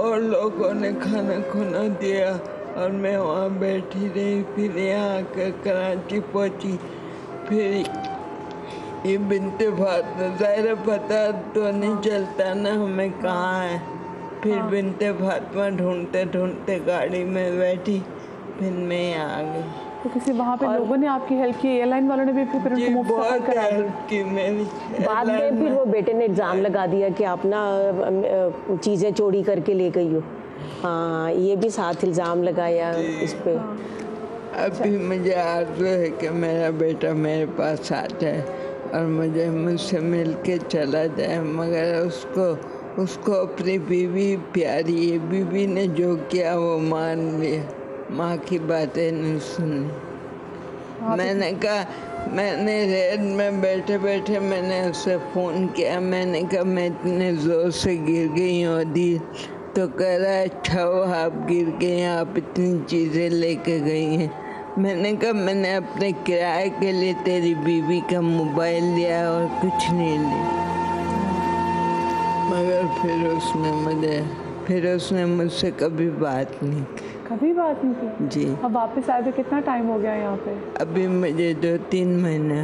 और लोगों ने खाना खुना दिया और मैं वहाँ बैठी रही। फिर यहाँ आकर कराची पहुँची। फिर ये बिनते फातिमा, ज़ाहिर पता तो नहीं चलता ना हमें कहाँ है। फिर बिनते फातिमा ढूंढते ढूंढते गाड़ी में बैठी। फिर मैं यहाँ आ गई। तो किसी वहाँ पे लोगों ने आपकी हेल्प की? एयरलाइन वालों ने भी फिर जी उनको मुफ्त सफर बहुत करा दिया? हेल्प की मेरी। बाद में फिर वो बेटे ने इल्ज़ाम लगा दिया कि आप ना चीज़ें चोरी करके ले गई हो। हाँ, ये भी साथ इल्ज़ाम लगाया इस पे। अभी मुझे आरज़ू है कि मेरा बेटा मेरे पास आ जाए और मुझसे मिल के चला जाए। मगर उसको अपनी बीवी प्यारी है। बीवी ने जो किया वो मान लिया। माँ की बातें नहीं सुनी। मैंने कहा, मैंने रेल में बैठे बैठे मैंने उससे फ़ोन किया। मैंने कहा मैं इतने ज़ोर से गिर गई हूँ दी। तो कह रहा है अच्छा हो आप गिर गए, आप इतनी चीज़ें लेके गई हैं। मैंने कहा मैंने अपने किराए के लिए तेरी बीवी का मोबाइल लिया और कुछ नहीं लिया। मगर फिर उसने मुझसे कभी बात नहीं की। कभी बात नहीं की? जी। अब वापस आए तो कितना टाइम हो गया यहाँ पे? अभी मुझे 2-3 महीने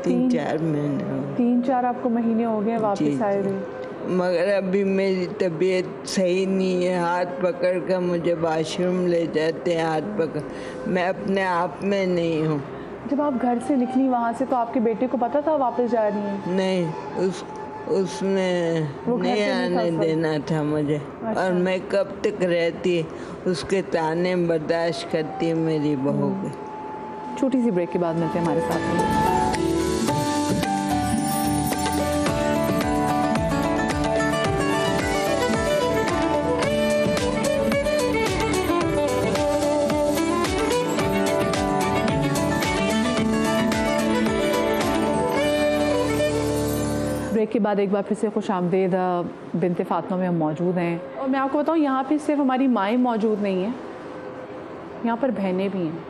3-4 महीने 3-4 आपको महीने हो गए वापस आए हुए। मगर अभी मेरी तबीयत सही नहीं है। हाथ पकड़ कर मुझे वॉशरूम ले जाते हैं, हाथ पकड़। मैं अपने आप में नहीं हूँ। जब आप घर से निकली वहाँ से तो आपके बेटे को पता था वापस जा रही हैं? नहीं, उसने नहीं आने देना था मुझे। अच्छा। और मैं कब तक रहती, उसके ताने बर्दाश्त करती मेरी बहू के। छोटी सी ब्रेक के बाद मिलते हैं हमारे साथ। ब्रेक के बाद एक बार फिर से खुश आमदेद बिनते फातिमा में हम मौजूद हैं। और मैं आपको बताऊं, यहाँ पे सिर्फ हमारी माएँ मौजूद नहीं हैं, यहाँ पर बहनें भी हैं।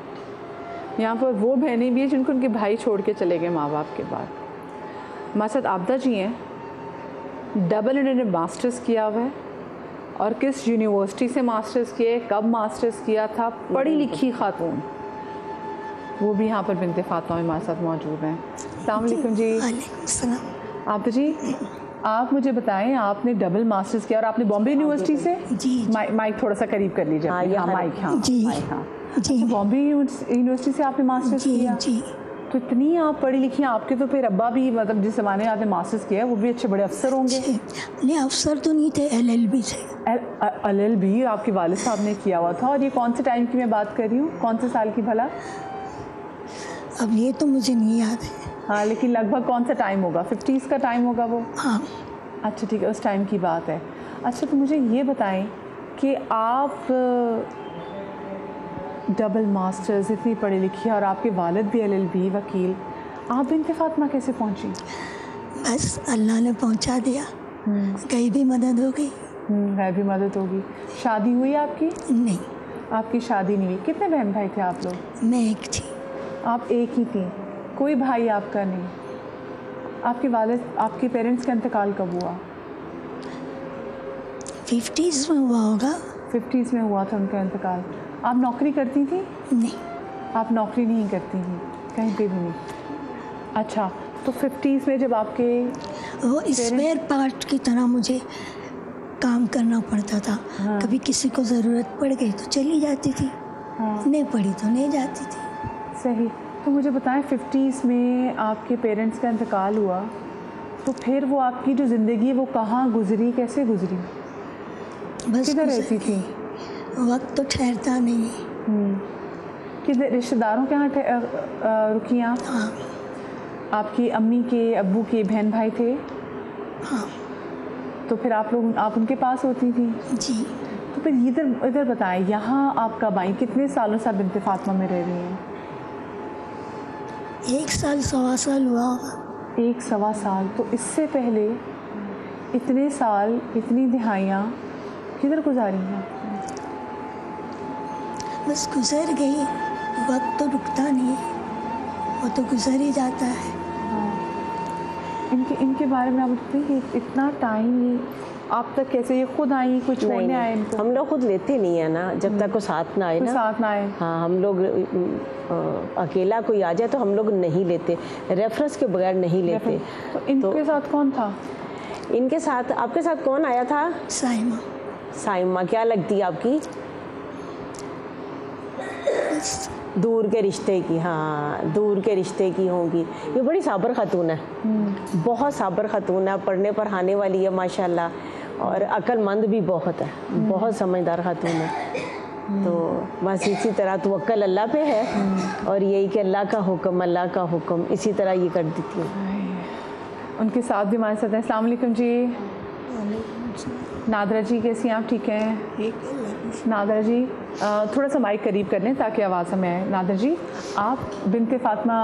यहाँ पर वो बहनें भी हैं जिनको उनके भाई छोड़ के चले गए माँ बाप के बाद। हमारे साथ आबदा जी हैं, डबल इन्होंने मास्टर्स किया हुआ है। और किस यूनिवर्सिटी से मास्टर्स किए, कब मास्टर्स किया था, पढ़ी लिखी खातून, वो भी यहाँ पर बिनते फातिमा में हमारे साथ मौजूद हैं। अस्सलाम वालेकुम जी। आप जी, आप मुझे बताएं, आपने डबल मास्टर्स किया और आपने बॉम्बे यूनिवर्सिटी से? जी। माइक थोड़ा सा करीब कर लीजिए। हाँ, माइक। हाँ जी। हाँ जी। बॉम्बे यूनिवर्सिटी से आपने मास्टर्स किया? जी। तो इतनी आप पढ़ी लिखी, आपके तो फिर अब्बा भी, मतलब जिस ज़माने में आपने मास्टर्स किया वो भी अच्छे बड़े अफसर होंगे। नहीं, अफसर तो नहीं थे, LLB से। LLB आपके वालिद साहब ने किया हुआ था। और ये कौन से टाइम की मैं बात कर रही हूँ, कौन से साल की भला? अब ये तो मुझे नहीं याद है। हाँ, लेकिन लगभग कौन सा टाइम होगा? 50s का टाइम होगा वो? हाँ। अच्छा ठीक है, उस टाइम की बात है। अच्छा, तो मुझे ये बताएं कि आप डबल मास्टर्स, इतनी पढ़ी लिखी और आपके वालिद भी LLB वकील, आप बिन्ते फातिमा कैसे पहुंची? बस अल्लाह ने पहुंचा दिया, कहीं भी मदद हो गई। भी मदद होगी। शादी हुई आपकी? नहीं, आपकी शादी नहीं हुई। कितने बहन भाई थे आप लोग? मैं एक थी। आप एक ही थी, कोई भाई आपका नहीं? आपके वालिद, आपके पेरेंट्स का इंतकाल कब हुआ? 50s में हुआ होगा। 50s में हुआ था उनका इंतकाल। आप नौकरी करती थी? नहीं, आप नौकरी नहीं करती थी कहीं पे भी नहीं। अच्छा, तो 50s में जब आपके वो स्पेयर पार्ट की तरह मुझे काम करना पड़ता था। हाँ। कभी किसी को ज़रूरत पड़ गई तो चली जाती थी, हाँ। नहीं पड़ी तो नहीं जाती थी। सही। तो मुझे बताएं, 50s में आपके पेरेंट्स का इंतकाल हुआ, तो फिर वो आपकी जो ज़िंदगी है वो कहाँ गुजरी, कैसे गुजरी? बस किधर रहती थी? वक्त तो ठहरता नहीं। किधर रिश्तेदारों के यहाँ रुकी आप? हाँ। आपकी अम्मी के, अब्बू के बहन भाई थे? हाँ। तो फिर आप उनके पास होती थी? जी। तो फिर इधर बताएं, यहाँ आप कब आई? कितने सालों से आप बिन्ते फातिमा में रह रही हैं? 1 साल 1.25 साल हुआ होगा। 1-1.25 साल। तो इससे पहले इतने साल, इतनी दिहाइयाँ किधर गुजारी हैं? बस गुजर गई, वक्त तो रुकता नहीं, वो तो गुजर ही जाता है। इनके बारे में आप बताइए कि इतना टाइम आप तक कैसे, ये खुद आई, कोई छोड़ने आए इनको? हम लोग खुद लेते नहीं है ना, जब तक वो साथ ना आए ना। साथ ना आए। हाँ, हम लोग अकेला कोई आ जाए तो हम लोग नहीं लेते, रेफरेंस के बगैर नहीं लेते। तो इनके साथ कौन था? इनके साथ, आपके साथ कौन आया था? साइमा। साइमा क्या लगती है आपकी? दूर के रिश्ते की। हाँ, दूर के रिश्ते की होंगी। ये बड़ी साबर खातून है, बहुत साबर खातून है, पढ़ने पर आने वाली है माशाल्लाह, और अक्लमंद भी बहुत है, बहुत समझदार खातून है। तो बस इसी तरह तवक्कल अल्लाह पे है, और यही कि अल्लाह का हुक्म, अल्लाह का हुक्म, इसी तरह ये कर देती है। उनके साथ भी हमारे साथ हैं। अस्सलाम वालेकुम जी। नादरा जी कैसी हैं आप? ठीक हैं? नादरा जी थोड़ा सा माइक करीब कर लें ताकि आवाज़ हमें आए। नादरा जी, आप बिन्ते फातिमा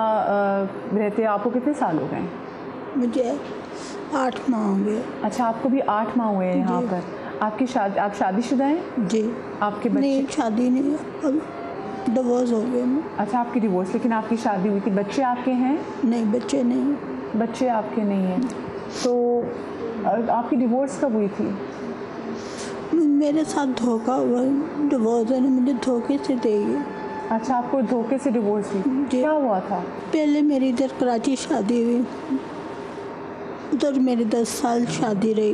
रहते हैं, आपको कितने साल हो गए? मुझे 8 माह हो गए। अच्छा, आपको भी 8 माह हुए हैं यहाँ पर। आपकी शादी, आप शादीशुदा हैं? जी। आपके बच्चे? नहीं, शादी नहीं, अब डिवोर्स हो गए। अच्छा, आपकी डिवोर्स, लेकिन आपकी शादी हुई थी। बच्चे आपके हैं? नहीं, बच्चे नहीं। बच्चे आपके नहीं हैं। तो आपकी डिवोर्स कब हुई थी? मेरे साथ धोखा हुआ, डिवोर्स ने मुझे धोखे से देगी। अच्छा, आपको धोखे से डिवोर्स हुई? क्या हुआ था? पहले मेरी इधर कराची शादी हुई, उधर मेरी 10 साल शादी रही।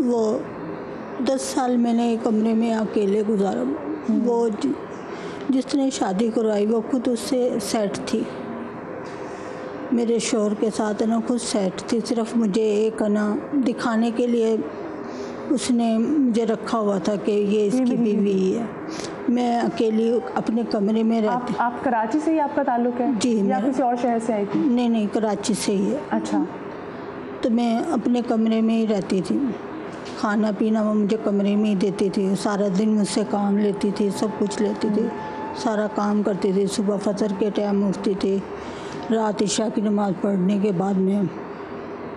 वो 10 साल मैंने एक कमरे में अकेले गुजारा। वो जिसने शादी करवाई वो खुद उससे सेट थी, मेरे शोहर के साथ ना खुद सेट थी। सिर्फ मुझे एक ना दिखाने के लिए उसने मुझे रखा हुआ था कि ये इसकी बीवी है। मैं अकेली अपने कमरे में रहती। आप कराची से ही आपका ताल्लुक है? जी। या किसी और शहर से आई थी? नहीं, कराची से ही है। अच्छा। तो मैं अपने कमरे में ही रहती थी, खाना पीना वो मुझे कमरे में ही देती थी, सारा दिन मुझसे काम लेती थी, सब कुछ लेती थी, सारा काम करती थी। सुबह फजर के टाइम उठती थी, रात इशा की नमाज़ पढ़ने के बाद में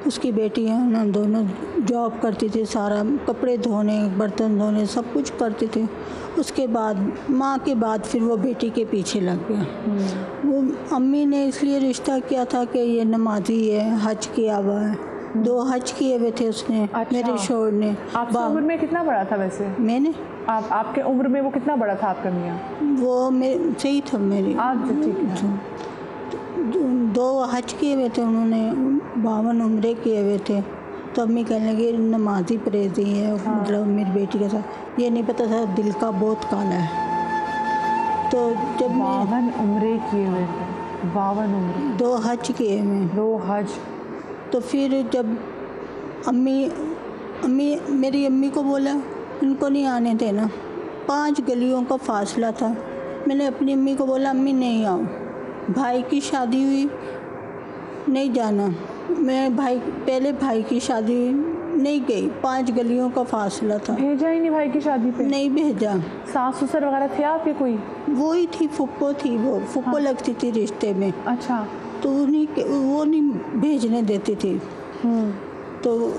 उसकी बेटी है ना, दोनों जॉब करती थी, सारा कपड़े धोने, बर्तन धोने, सब कुछ करती थी। उसके बाद माँ के बाद फिर वो बेटी के पीछे लग गया। वो अम्मी ने इसलिए रिश्ता किया था कि ये नमाजी है, हज किया हुआ है, 2 हज किए हुए थे उसने। अच्छा। मेरे शोहर ने। आपकी उम्र में कितना बड़ा था वैसे? मैंने आपके उम्र में वो कितना बड़ा था आपका मियाँ? वो मेरे सही था मेरी। आज ठीक है। 2 हज किए हुए थे उन्होंने, 52 उम्रे किए हुए थे। तो अम्मी कहने लगी नमाजी परहेज़ी है। मतलब मेरी बेटी के साथ ये नहीं पता था दिल का बहुत काला है। तो जब 52 उम्रे किए हुए थे? 52 उम्रे? 2 हज किए हुए। 2 हज। तो फिर जब अम्मी मेरी अम्मी को बोला इनको नहीं आने देना, 5 गलियों का फासला था। मैंने अपनी अम्मी को बोला अम्मी नहीं आओ, भाई की शादी हुई, नहीं जाना। मैं पहले भाई की शादी हुई, नहीं गई, 5 गलियों का फासला था। भेजा ही नहीं भाई की शादी पे? नहीं भेजा। सास ससुर वगैरह थे आपके कोई? वो ही थी, फुप्पो थी, वो फुप्पो लगती थी रिश्ते में। अच्छा। तो वो नहीं भेजने देती थी। तो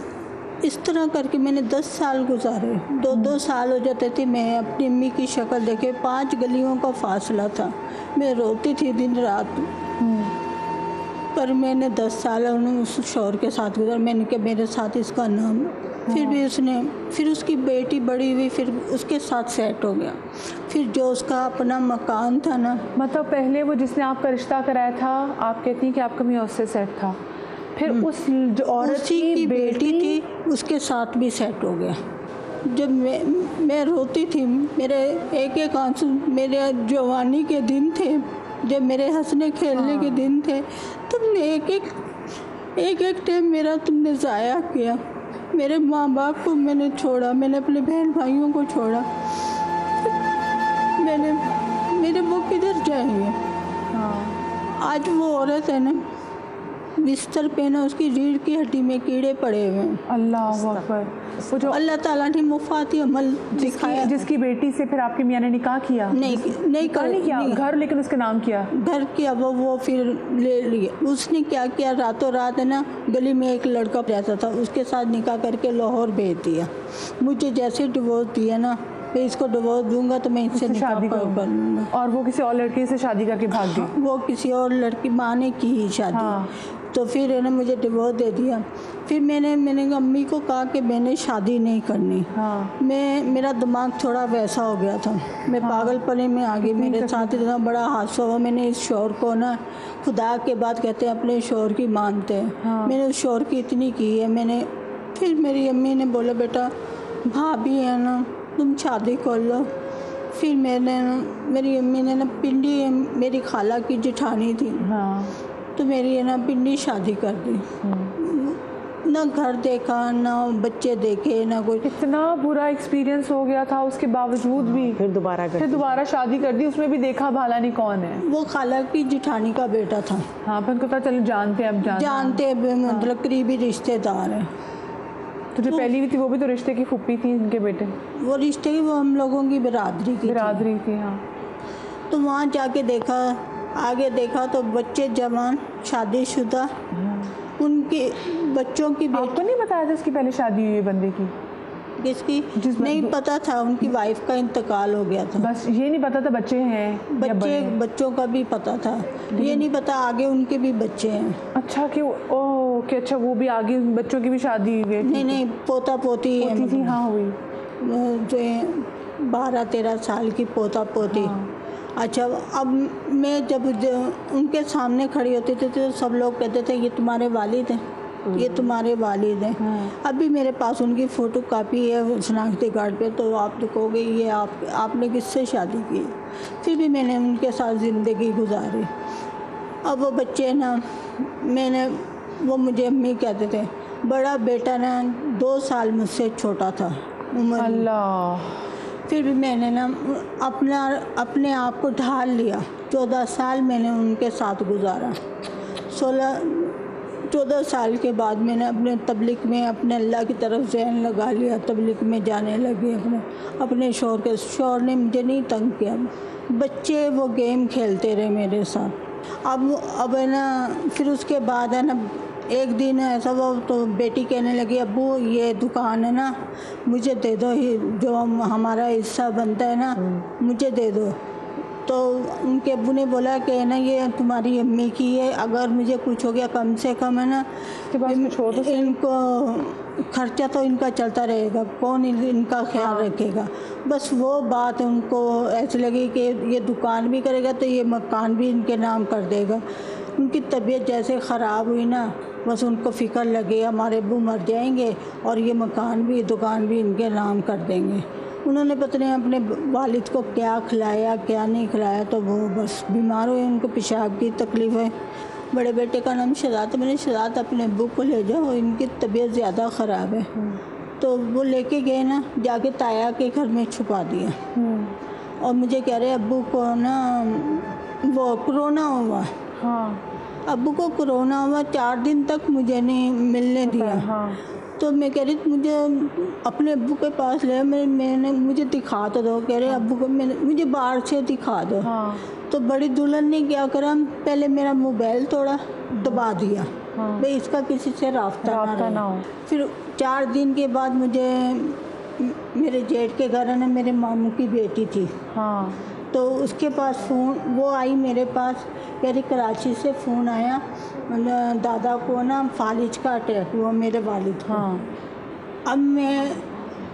इस तरह करके मैंने 10 साल गुजारे। 2 साल हो जाते थे, मैं अपनी अम्मी की शक्ल देखे, 5 गलियों का फासला था, मैं रोती थी दिन रात। पर मैंने 10 साल उस शौहर के साथ गुजारा। मैंने कहा मेरे साथ इसका नाम, फिर भी फिर उसकी बेटी बड़ी हुई, फिर उसके साथ सेट हो गया। फिर जो उसका अपना मकान था ना, मतलब पहले वो जिसने आपका रिश्ता कराया था, आप कहती हैं कि आपका मियाँ उससे सेट था, फिर उस जो औरत की बेटी थी उसके साथ भी सेट हो गया। जब मैं रोती थी, मेरे एक आंसू, मेरे जवानी के दिन थे, जब मेरे हंसने खेलने के दिन थे, तुमने एक टाइम मेरा तुमने ज़ाया किया। मेरे माँ बाप को मैंने छोड़ा, मैंने अपने बहन भाइयों को छोड़ा, मेरे वो किधर जाएंगे? आज वो औरत है ना, बिस्तर पे ना उसकी रीढ़ की हड्डी में कीड़े पड़े हुए हैं। अल्लाह अकबर। वो जो अल्लाह ताला ने मुफाती अमल दिखाया। जिसकी बेटी से फिर आपके मियाँ ने निकाह किया? नहीं किया, घर लेकिन उसके नाम किया। घर किया, वो फिर ले लिए। उसने क्या किया, रातों रात है ना, गली में एक लड़का रहता था, उसके साथ निकाह करके लाहौर भेज दिया। मुझे जैसे डिवोर्स दिया ना, मैं इसको डिवोर्स दूंगा तो मैं इससे शादी कर लूँगा। और वो किसी और लड़की से शादी करके भाग गई? वो किसी और लड़की, माँ ने की ही शादी। तो फिर है ना मुझे डिवोर्स दे दिया। फिर मैंने अम्मी को कहा कि मैंने शादी नहीं करनी। मेरा दिमाग थोड़ा वैसा हो गया था, मैं पागलपने में आ गई। मेरे साथ इतना बड़ा हादसा हुआ। मैंने इस शौहर को ना, खुदा के बाद कहते हैं अपने शौहर की मानते हैं, मैंने उस शौहर की इतनी की है। फिर मेरी अम्मी ने बोला बेटा भाभी है ना, तुम शादी कर लो। फिर मेरी अम्मी ने ना पिंडी, मेरी खाला की जेठानी थी, तो मेरी है ना पिंडी शादी कर दी। ना घर देखा, ना बच्चे देखे, ना कोई। इतना बुरा एक्सपीरियंस हो गया था, उसके बावजूद भी फिर दोबारा शादी कर दी। उसमें भी देखा भाला नहीं कौन है। वो खाला की जेठानी का बेटा था। हाँ, फिर उनको पता चलो जानते मतलब करीबी रिश्तेदार है। तो जो पहली भी थी वो भी तो रिश्ते की फूफी थी इनके बेटे? वो रिश्ते की, वो हम लोगों की बिरादरी थी। हाँ। तो वहाँ जाके देखा, आगे देखा तो बच्चे जवान, शादीशुदा, उनके बच्चों की। आपको नहीं बताया था इसकी पहले शादी हुई है बंदे की? किसकी? नहीं पता था, उनकी वाइफ का इंतकाल हो गया था। बस ये नहीं पता था बच्चे हैं? बच्चों का भी पता था, ये नहीं पता आगे उनके भी बच्चे हैं। अच्छा कि अच्छा वो भी आगे बच्चों की भी शादी हुई? नहीं, पोता पोती थी। हाँ, हुई जो 12-13 साल की पोता पोती। अच्छा, अब मैं जब उनके सामने खड़ी होती थी तो सब लोग कहते थे ये तुम्हारे वालिद हैं, ये तुम्हारे वालिद हैं। अभी मेरे पास उनकी फ़ोटो कापी है शनाख्ती कार्ड पे, तो आप देखोगे ये आपने किससे शादी की। फिर भी मैंने उनके साथ ज़िंदगी गुजारी। अब वो बच्चे ना, वो मुझे अम्मी कहते थे, बड़ा बेटा ना 2 साल मुझसे छोटा था उम्र। अल्लाह। फिर भी मैंने ना अपने आप को ढाल लिया। 14 साल मैंने उनके साथ गुजारा। 14 साल के बाद मैंने अपने तबलीग में अपने अल्लाह की तरफ ज़हन लगा लिया, तबलीग में जाने लगी। अपने शौहर ने मुझे नहीं तंग किया। बच्चे वो गेम खेलते रहे मेरे साथ। अब है ना, फिर उसके बाद है ना, एक दिन ऐसा वो तो बेटी कहने लगी अब्बू ये दुकान है ना, मुझे दे दो, जो हमारा हिस्सा बनता है ना मुझे दे दो। तो उनके अब्बू ने बोला कि ना ये तुम्हारी अम्मी की है, अगर मुझे कुछ हो गया कम से कम है ना इनको खर्चा तो इनका चलता रहेगा, कौन इनका ख्याल रखेगा। बस वो बात उनको ऐसी लगी कि ये दुकान भी करेगा तो ये मकान भी इनके नाम कर देगा। उनकी तबीयत जैसे ख़राब हुई ना, बस उनको फ़िक्र लगे हमारे अब्बू मर जाएंगे और ये मकान भी दुकान भी इनके नाम कर देंगे। उन्होंने पता नहीं अपने वालिद को क्या खिलाया क्या नहीं खिलाया, तो वो बस बीमार हुए, उनको पेशाब की तकलीफ़ है। बड़े बेटे का नाम शहजाद, मैंने शहजाद अपने अब्बू को ले जाओ, इनकी तबीयत ज़्यादा ख़राब है। तो वो लेके गए ना, जाके ताया के घर में छुपा दिया। और मुझे कह रहे अब्बू को ना वो कोरोना हुआ। अब्बू को कोरोना हुआ, 4 दिन तक मुझे नहीं मिलने दिया। तो मैं कह रही मुझे अपने अब्बू के पास ले, मैंने मुझे दिखा तो दो। कह रहे अब्बू को मुझे बाहर से दिखा दो। हाँ। तो बड़ी दुल्हन ने क्या करा, पहले मेरा मोबाइल थोड़ा दबा दिया। हाँ। भाई इसका किसी से रास्ता ना हो। फिर 4 दिन के बाद मुझे मेरे जेठ के घर में मेरे मामू की बेटी थी। हाँ। तो उसके पास फ़ोन वो आई मेरे पास, कह रही कराची से फ़ोन आया, दादा को ना फालिज का अटैक हुआ मेरे वालिद को। हाँ। अब मैं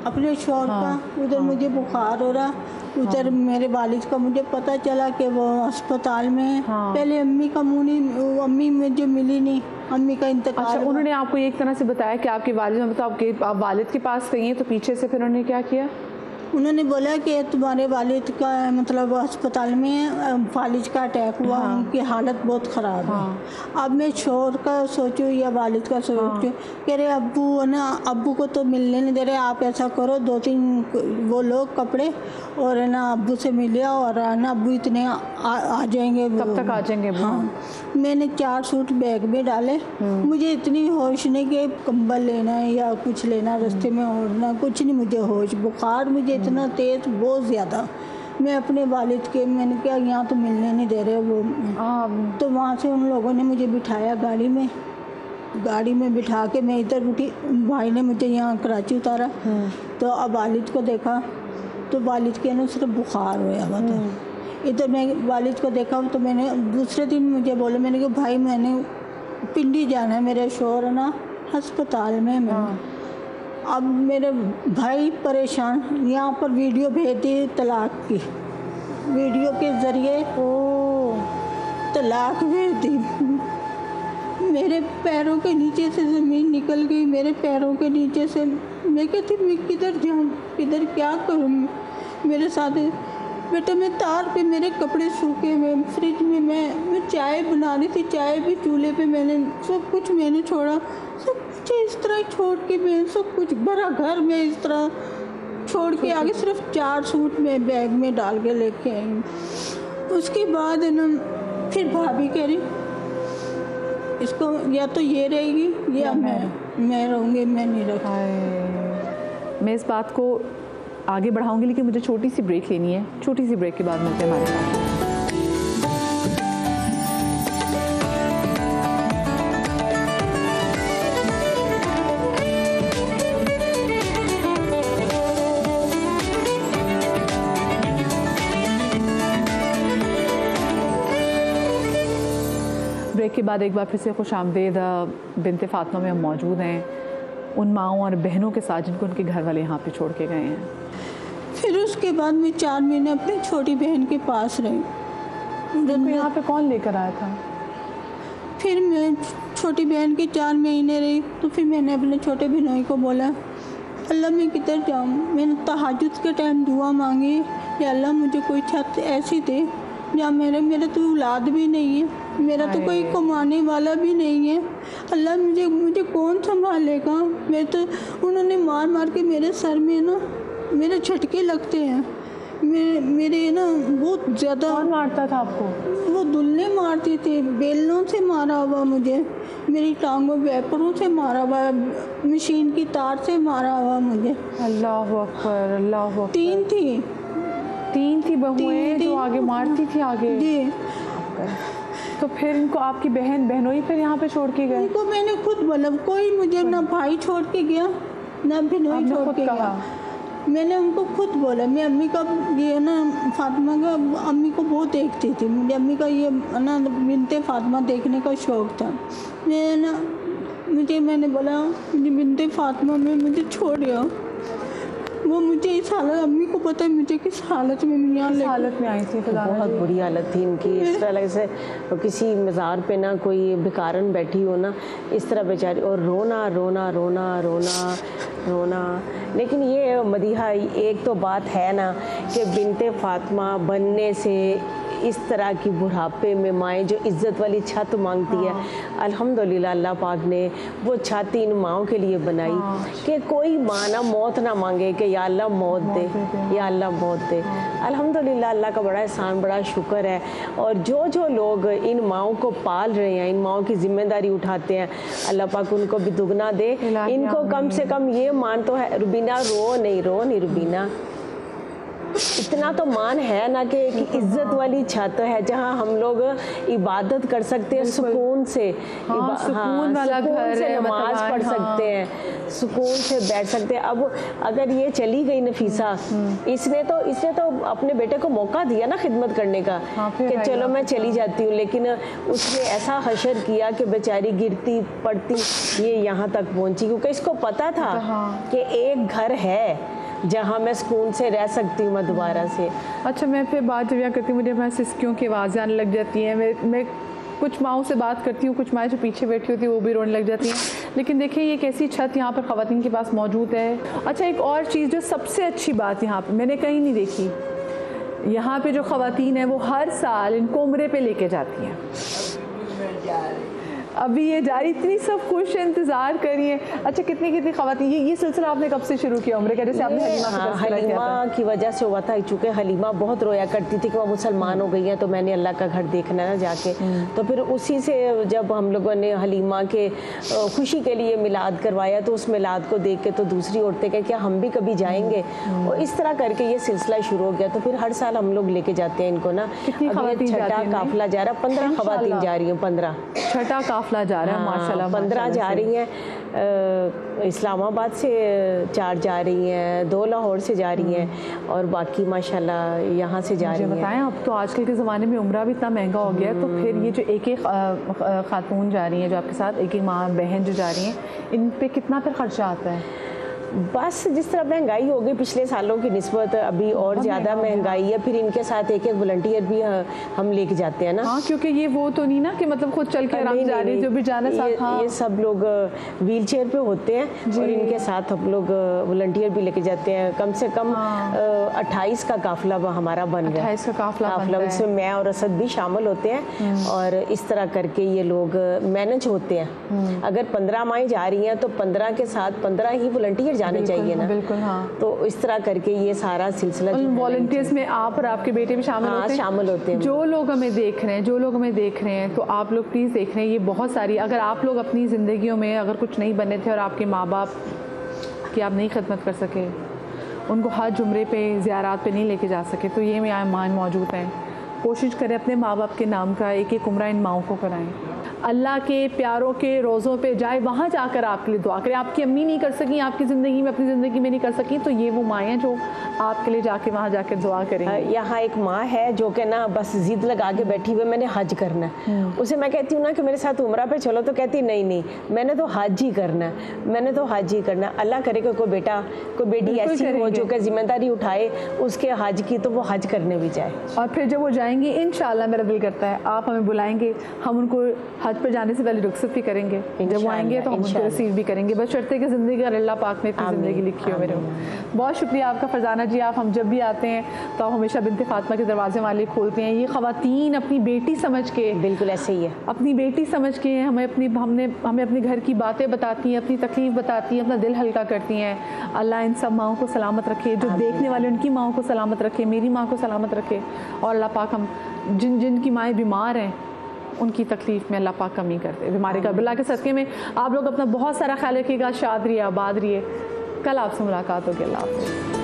अपने शौहर का उधर मुझे बुखार हो रहा, उधर मेरे वालिद का मुझे पता चला कि वो अस्पताल में है। पहले अम्मी का मुँह नहीं, अम्मी मुझे मिली नहीं, अम्मी का इंतकाल। अच्छा, उन्होंने आपको एक तरह से बताया कि आपके वालिद मतलब आप वालिद के पास गई हैं, तो पीछे से फिर उन्होंने क्या किया? उन्होंने बोला कि तुम्हारे वालिद का मतलब अस्पताल में फालिज का अटैक हुआ। हाँ। उनकी हालत बहुत ख़राब है। अब मैं शोहर का सोचूं या वालिद का सोचूं, कह रहे अब्बू ना, अब्बू को तो मिलने नहीं दे रहे, आप ऐसा करो 2-3 वो लोग कपड़े और है ना अब्बू से मिले और ना अब्बू इतने आ जाएंगे। कब तक आ जाएंगे? हाँ। मैंने 4 सूट बैग में डाले। मुझे इतनी होश नहीं कि कंबल लेना है या कुछ लेना, रास्ते में ओढ़ना, कुछ नहीं मुझे होश। बुखार मुझे इतना तेज़, बहुत ज़्यादा। मैं अपने वालिद के, मैंने क्या यहाँ तो मिलने नहीं दे रहे वो। तो वहाँ से उन लोगों ने मुझे बिठाया गाड़ी में बिठा के मैं इधर उठी। भाई ने मुझे यहाँ कराची उतारा। तो अब वालिद को देखा तो वालिद के ना सिर्फ बुखार हुआ हुआ था। इधर मैं वालिद को देखा तो मैंने दूसरे दिन मुझे बोले, मैंने कहा भाई मैंने पिंडी जाना है, मेरे शोहर ना अस्पताल में। अब मेरे भाई परेशान, यहाँ पर वीडियो भेज दी तलाक की, वीडियो के ज़रिए तलाक भेज दी। मेरे पैरों के नीचे से ज़मीन निकल गई, मेरे पैरों के नीचे से। मैं कहती मैं किधर जाऊँ, किधर क्या करूँ। मेरे साथ बेटा मैं तार पे मेरे कपड़े सूखे हुए, फ्रिज में मैं चाय बना रही थी, चाय भी चूल्हे पे, मैंने सब कुछ मैंने छोड़ा, सब कुछ इस तरह छोड़ के मैं सब कुछ भरा घर में इस तरह छोड़ के आगे सिर्फ 4 सूट में बैग में डाल के लेके आई। उसके बाद है ना फिर भाभी कह रही इसको या तो ये रहेगी या मैं रहूँगी, मैं नहीं रखूँ। मैं इस बात को आगे बढ़ाऊंगी, लेकिन मुझे छोटी सी ब्रेक लेनी है। छोटी सी ब्रेक के बाद मिलते हैं हमारे साथ। ब्रेक के बाद एक बार फिर से खुशामदीद। बिनते फातिमा में हम मौजूद हैं उन माँओं और बहनों के साथ जिनको उनके घर वाले यहाँ पे छोड़ के गए हैं। फिर उसके बाद मैं 4 महीने अपनी छोटी बहन के पास रही। उनको यहाँ पे कौन लेकर आया था? फिर मैं छोटी बहन के 4 महीने रही तो फिर मैंने अपने छोटे बहनोई को बोला अल्लाह मैं किधर जाऊँ। मैंने तहज्जुद के टाइम दुआ मांगी, या अल्लाह मुझे कोई छत ऐसी दे या मेरे तो औलाद भी नहीं है, मेरा तो कोई कमाने वाला भी नहीं है। अल्लाह मुझे कौन संभालेगा। मैं तो उन्होंने मार के मेरे सर में ना मेरे झटके लगते हैं। मेरे ना बहुत ज़्यादा। कौन मारता था आपको? वो दुल्हने मारती थी, बेलनों से मारा हुआ मुझे, मेरी टांगों वेपरों से मारा हुआ, मशीन की तार से मारा हुआ मुझे। अल्लाह अकबर, अल्लाह अकबर। 3 थी बहुएं जो आगे मारती थी आगे जी। तो फिर इनको आपकी बहनोई फिर यहाँ पे छोड़ के गए? इनको मैंने खुद बोला, कोई मुझे ना भाई छोड़ के गया ना बहनोई छोड़ के गया। मैंने उनको खुद बोला। मैं अम्मी का ये ना फातिमा का अम्मी को बहुत देखती थी, मुझे अम्मी का ये ना बिनते फातिमा देखने का शौक़ था। मैंने बोला मुझे बिनते फातिमा में मुझे छोड़ गया। वो मुझे इस हालत, अम्मी को पता है मुझे किस हालत में हालत में आई थी। बहुत बुरी हालत थी इनकी। इस तरह से किसी मज़ार पे ना कोई भिखारन बैठी हो ना, इस तरह बेचारी, और रोना रोना रोना रोना रोना। लेकिन ये मदीहा एक तो बात है ना कि बिनते फातिमा बनने से इस तरह की बुढ़ापे में माएँ जो इज़्ज़त वाली छत मांगती है, अल्हम्दुलिल्लाह अल्लाह पाक ने वो छत इन माओं के लिए बनाई कि कोई माँ ना मौत ना मांगे कि या अल्लाह मौत दे, या अल्लाह मौत दे। अल्हम्दुलिल्लाह अल्लाह का बड़ा एहसान, बड़ा शुक्र है। और जो जो लोग इन माओं को पाल रहे हैं, इन माओं की जिम्मेदारी उठाते हैं, अल्लाह पाक उनको भी दुगना दे। इनको कम से कम ये मान तो है, रुबीना रो नहीं रुबीना, इतना तो मान है ना कि एक इज्जत वाली छत है जहाँ हम लोग इबादत कर सकते हैं सुकून से, सुकून वाला घर से है, नमाज पढ़ सकते हैं, सुकून से बैठ सकते हैं। अब अगर ये चली गई नफीसा, इसने तो अपने बेटे को मौका दिया ना खिदमत करने का कि चलो मैं चली जाती हूँ, लेकिन उसने ऐसा हशर किया कि बेचारी गिरती पड़ती ये यहाँ तक पहुँची, क्योंकि इसको पता था कि एक घर है जहाँ मैं सुकून से रह सकती हूँ मैं दोबारा से। अच्छा, मैं फिर बात जब यहाँ करती हूँ मुझे मैं सिसकियों की आवाज़ें आने लग जाती हैं। मैं कुछ माओं से बात करती हूँ, कुछ माएँ जो पीछे बैठी होती हैं वो भी रोने लग जाती हैं। लेकिन देखिए ये कैसी छत यहाँ पर ख़वातीन के पास मौजूद है। अच्छा, एक और चीज़ जो सबसे अच्छी बात यहाँ पर मैंने कहीं नहीं देखी, यहाँ पे जो ख़वातीन हैं वो हर साल इनको उम्रे पे लेके जाती हैं। अभी ये जा रही, इतनी सब खुश है, इंतज़ार करिए। अच्छा, कितनी ख़वातीन, ये सिलसिला आपने कब से शुरू किया उम्रे का? जैसे आपने हलीमा की वजह से हुआ था, चूँकि हलीमा बहुत रोया करती थी कि वह मुसलमान हो गई हैं तो मैंने अल्लाह का घर देखना है ना जाके। तो फिर उसी से जब हम लोगों ने हलीमा के खुशी के लिए मिलाद करवाया तो उस मिलाद को देख के तो दूसरी औरतें कहें क्या हम भी कभी जाएंगे, और इस तरह करके ये सिलसिला शुरू हो गया। तो फिर हर साल हम लोग लेके जाते हैं इनको ना। अभी छठा काफिला जा रहा, 15 ख़वातीन जा रही हैं, 15 छठा काफिला जा रहा है माशाल्लाह। 15 जा रही हैं, इस्लामाबाद से 4 जा रही हैं, 2 लाहौर से जा रही हैं और बाकी माशाल्लाह यहाँ से जा रही हैं। बताएं, अब तो आजकल के ज़माने में उम्रा भी इतना महंगा हो गया है, तो फिर ये जो एक एक खातून जा रही हैं जो आपके साथ, एक एक माँ बहन जो जा रही हैं, इन पे कितना फिर खर्चा आता है? बस जिस तरह महंगाई हो गई पिछले सालों की निस्बत अभी और ज़्यादा महंगाई है। फिर इनके साथ एक एक वॉलंटियर भी हम लेके जाते हैं ना। हाँ, क्योंकि ये वो तो नहीं ना कि मतलब खुद चल के आराम जा रही, जो भी जाना साथ। हाँ। ये सब लोग व्हील चेयर पे होते हैं और इनके साथ हम लोग वॉलंटियर भी लेके जाते हैं। कम से कम 28 का काफिला हमारा बन गया। 28 का काफिला इसमें मैं और असद भी शामिल होते हैं और इस तरह करके ये लोग मैनेज होते हैं। अगर 15 माएँ जा रही हैं तो 15 के साथ 15 ही वॉलंटियर जाने चाहिए ना। बिल्कुल, हाँ। तो इस तरह करके ये सारा सिलसिला वॉलंटियर्स में आप और आपके बेटे भी शामिल होते हैं? शामिल होते हैं। जो लोग हमें देख रहे हैं तो आप लोग प्लीज़ देख रहे हैं, ये बहुत सारी, अगर आप लोग अपनी ज़िंदगियों में अगर कुछ नहीं बने थे और आपके माँ बाप की आप नहीं खिदमत कर सके, उनको हज उम्रे पे ज़ियारात पे नहीं लेके जा सके, तो ये में मान मौजूद हैं। कोशिश करें अपने माँ बाप के नाम का एक एक उम्रा इन माओं को कराएं। अल्लाह के प्यारों के रोज़ों पे जाए, वहाँ जाकर आपके लिए दुआ करें। आपकी अम्मी नहीं कर सकी आपकी ज़िंदगी में, अपनी ज़िंदगी में नहीं कर सकी, तो ये वो माएँ हैं जो आपके लिए जाके वहाँ जाकर दुआ करें। यहाँ एक माँ है जो कि ना बस जिद लगा के बैठी हुई, मैंने हज करना है। उसे मैं कहती हूँ ना कि मेरे साथ उम्रा पे चलो, तो कहती नहीं मैंने तो हज ही करना है, मैंने तो हज ही करना है। अल्लाह करे कोई बेटा कोई बेटी ऐसी हो जो कि जिम्मेदारी उठाए उसके हज की, तो वो हज करने भी जाए। और फिर जब वो जाएंगी इंशाअल्लाह, मेरा दिल करता है आप हमें बुलाएंगे, हम उनको हज पर जाने से पहले रुखसत भी करेंगे। जब वो आएंगे तो हम उनको रिसीव भी करेंगे, बस शर्ते की ज़िंदगी का अल्लाह पाक ने इतनी ज़िंदगी लिखी हो। मेरे बहुत शुक्रिया आपका फरजाना जी। आप हम जब भी आते हैं तो आप हमेशा बिनते फातिमा के दरवाजे वाले खोलते हैं। ये ख़वातीन अपनी बेटी समझ के, बिल्कुल ऐसे ही है, अपनी बेटी समझ के हमें अपने घर की बातें बताती हैं, अपनी तकलीफ़ बताती हैं, अपना दिल हल्का करती हैं। अल्लाह इन सब माओं को सलामत रखे, जो देखने वाले उनकी माओं को सलामत रखे, मेरी माँ को सलामत रखे। और अल्लाह पाक हम जिनकी माएँ बीमार हैं उनकी तकलीफ़ में अल्लाह पाक कमी कर दे। बीमारी करबला के सदक़े में आप लोग अपना बहुत सारा ख्याल रखिएगा। शाद रहिए, आबाद रहिए। कल आपसे मुलाकात होगी। अल्लाह हाफ़िज़।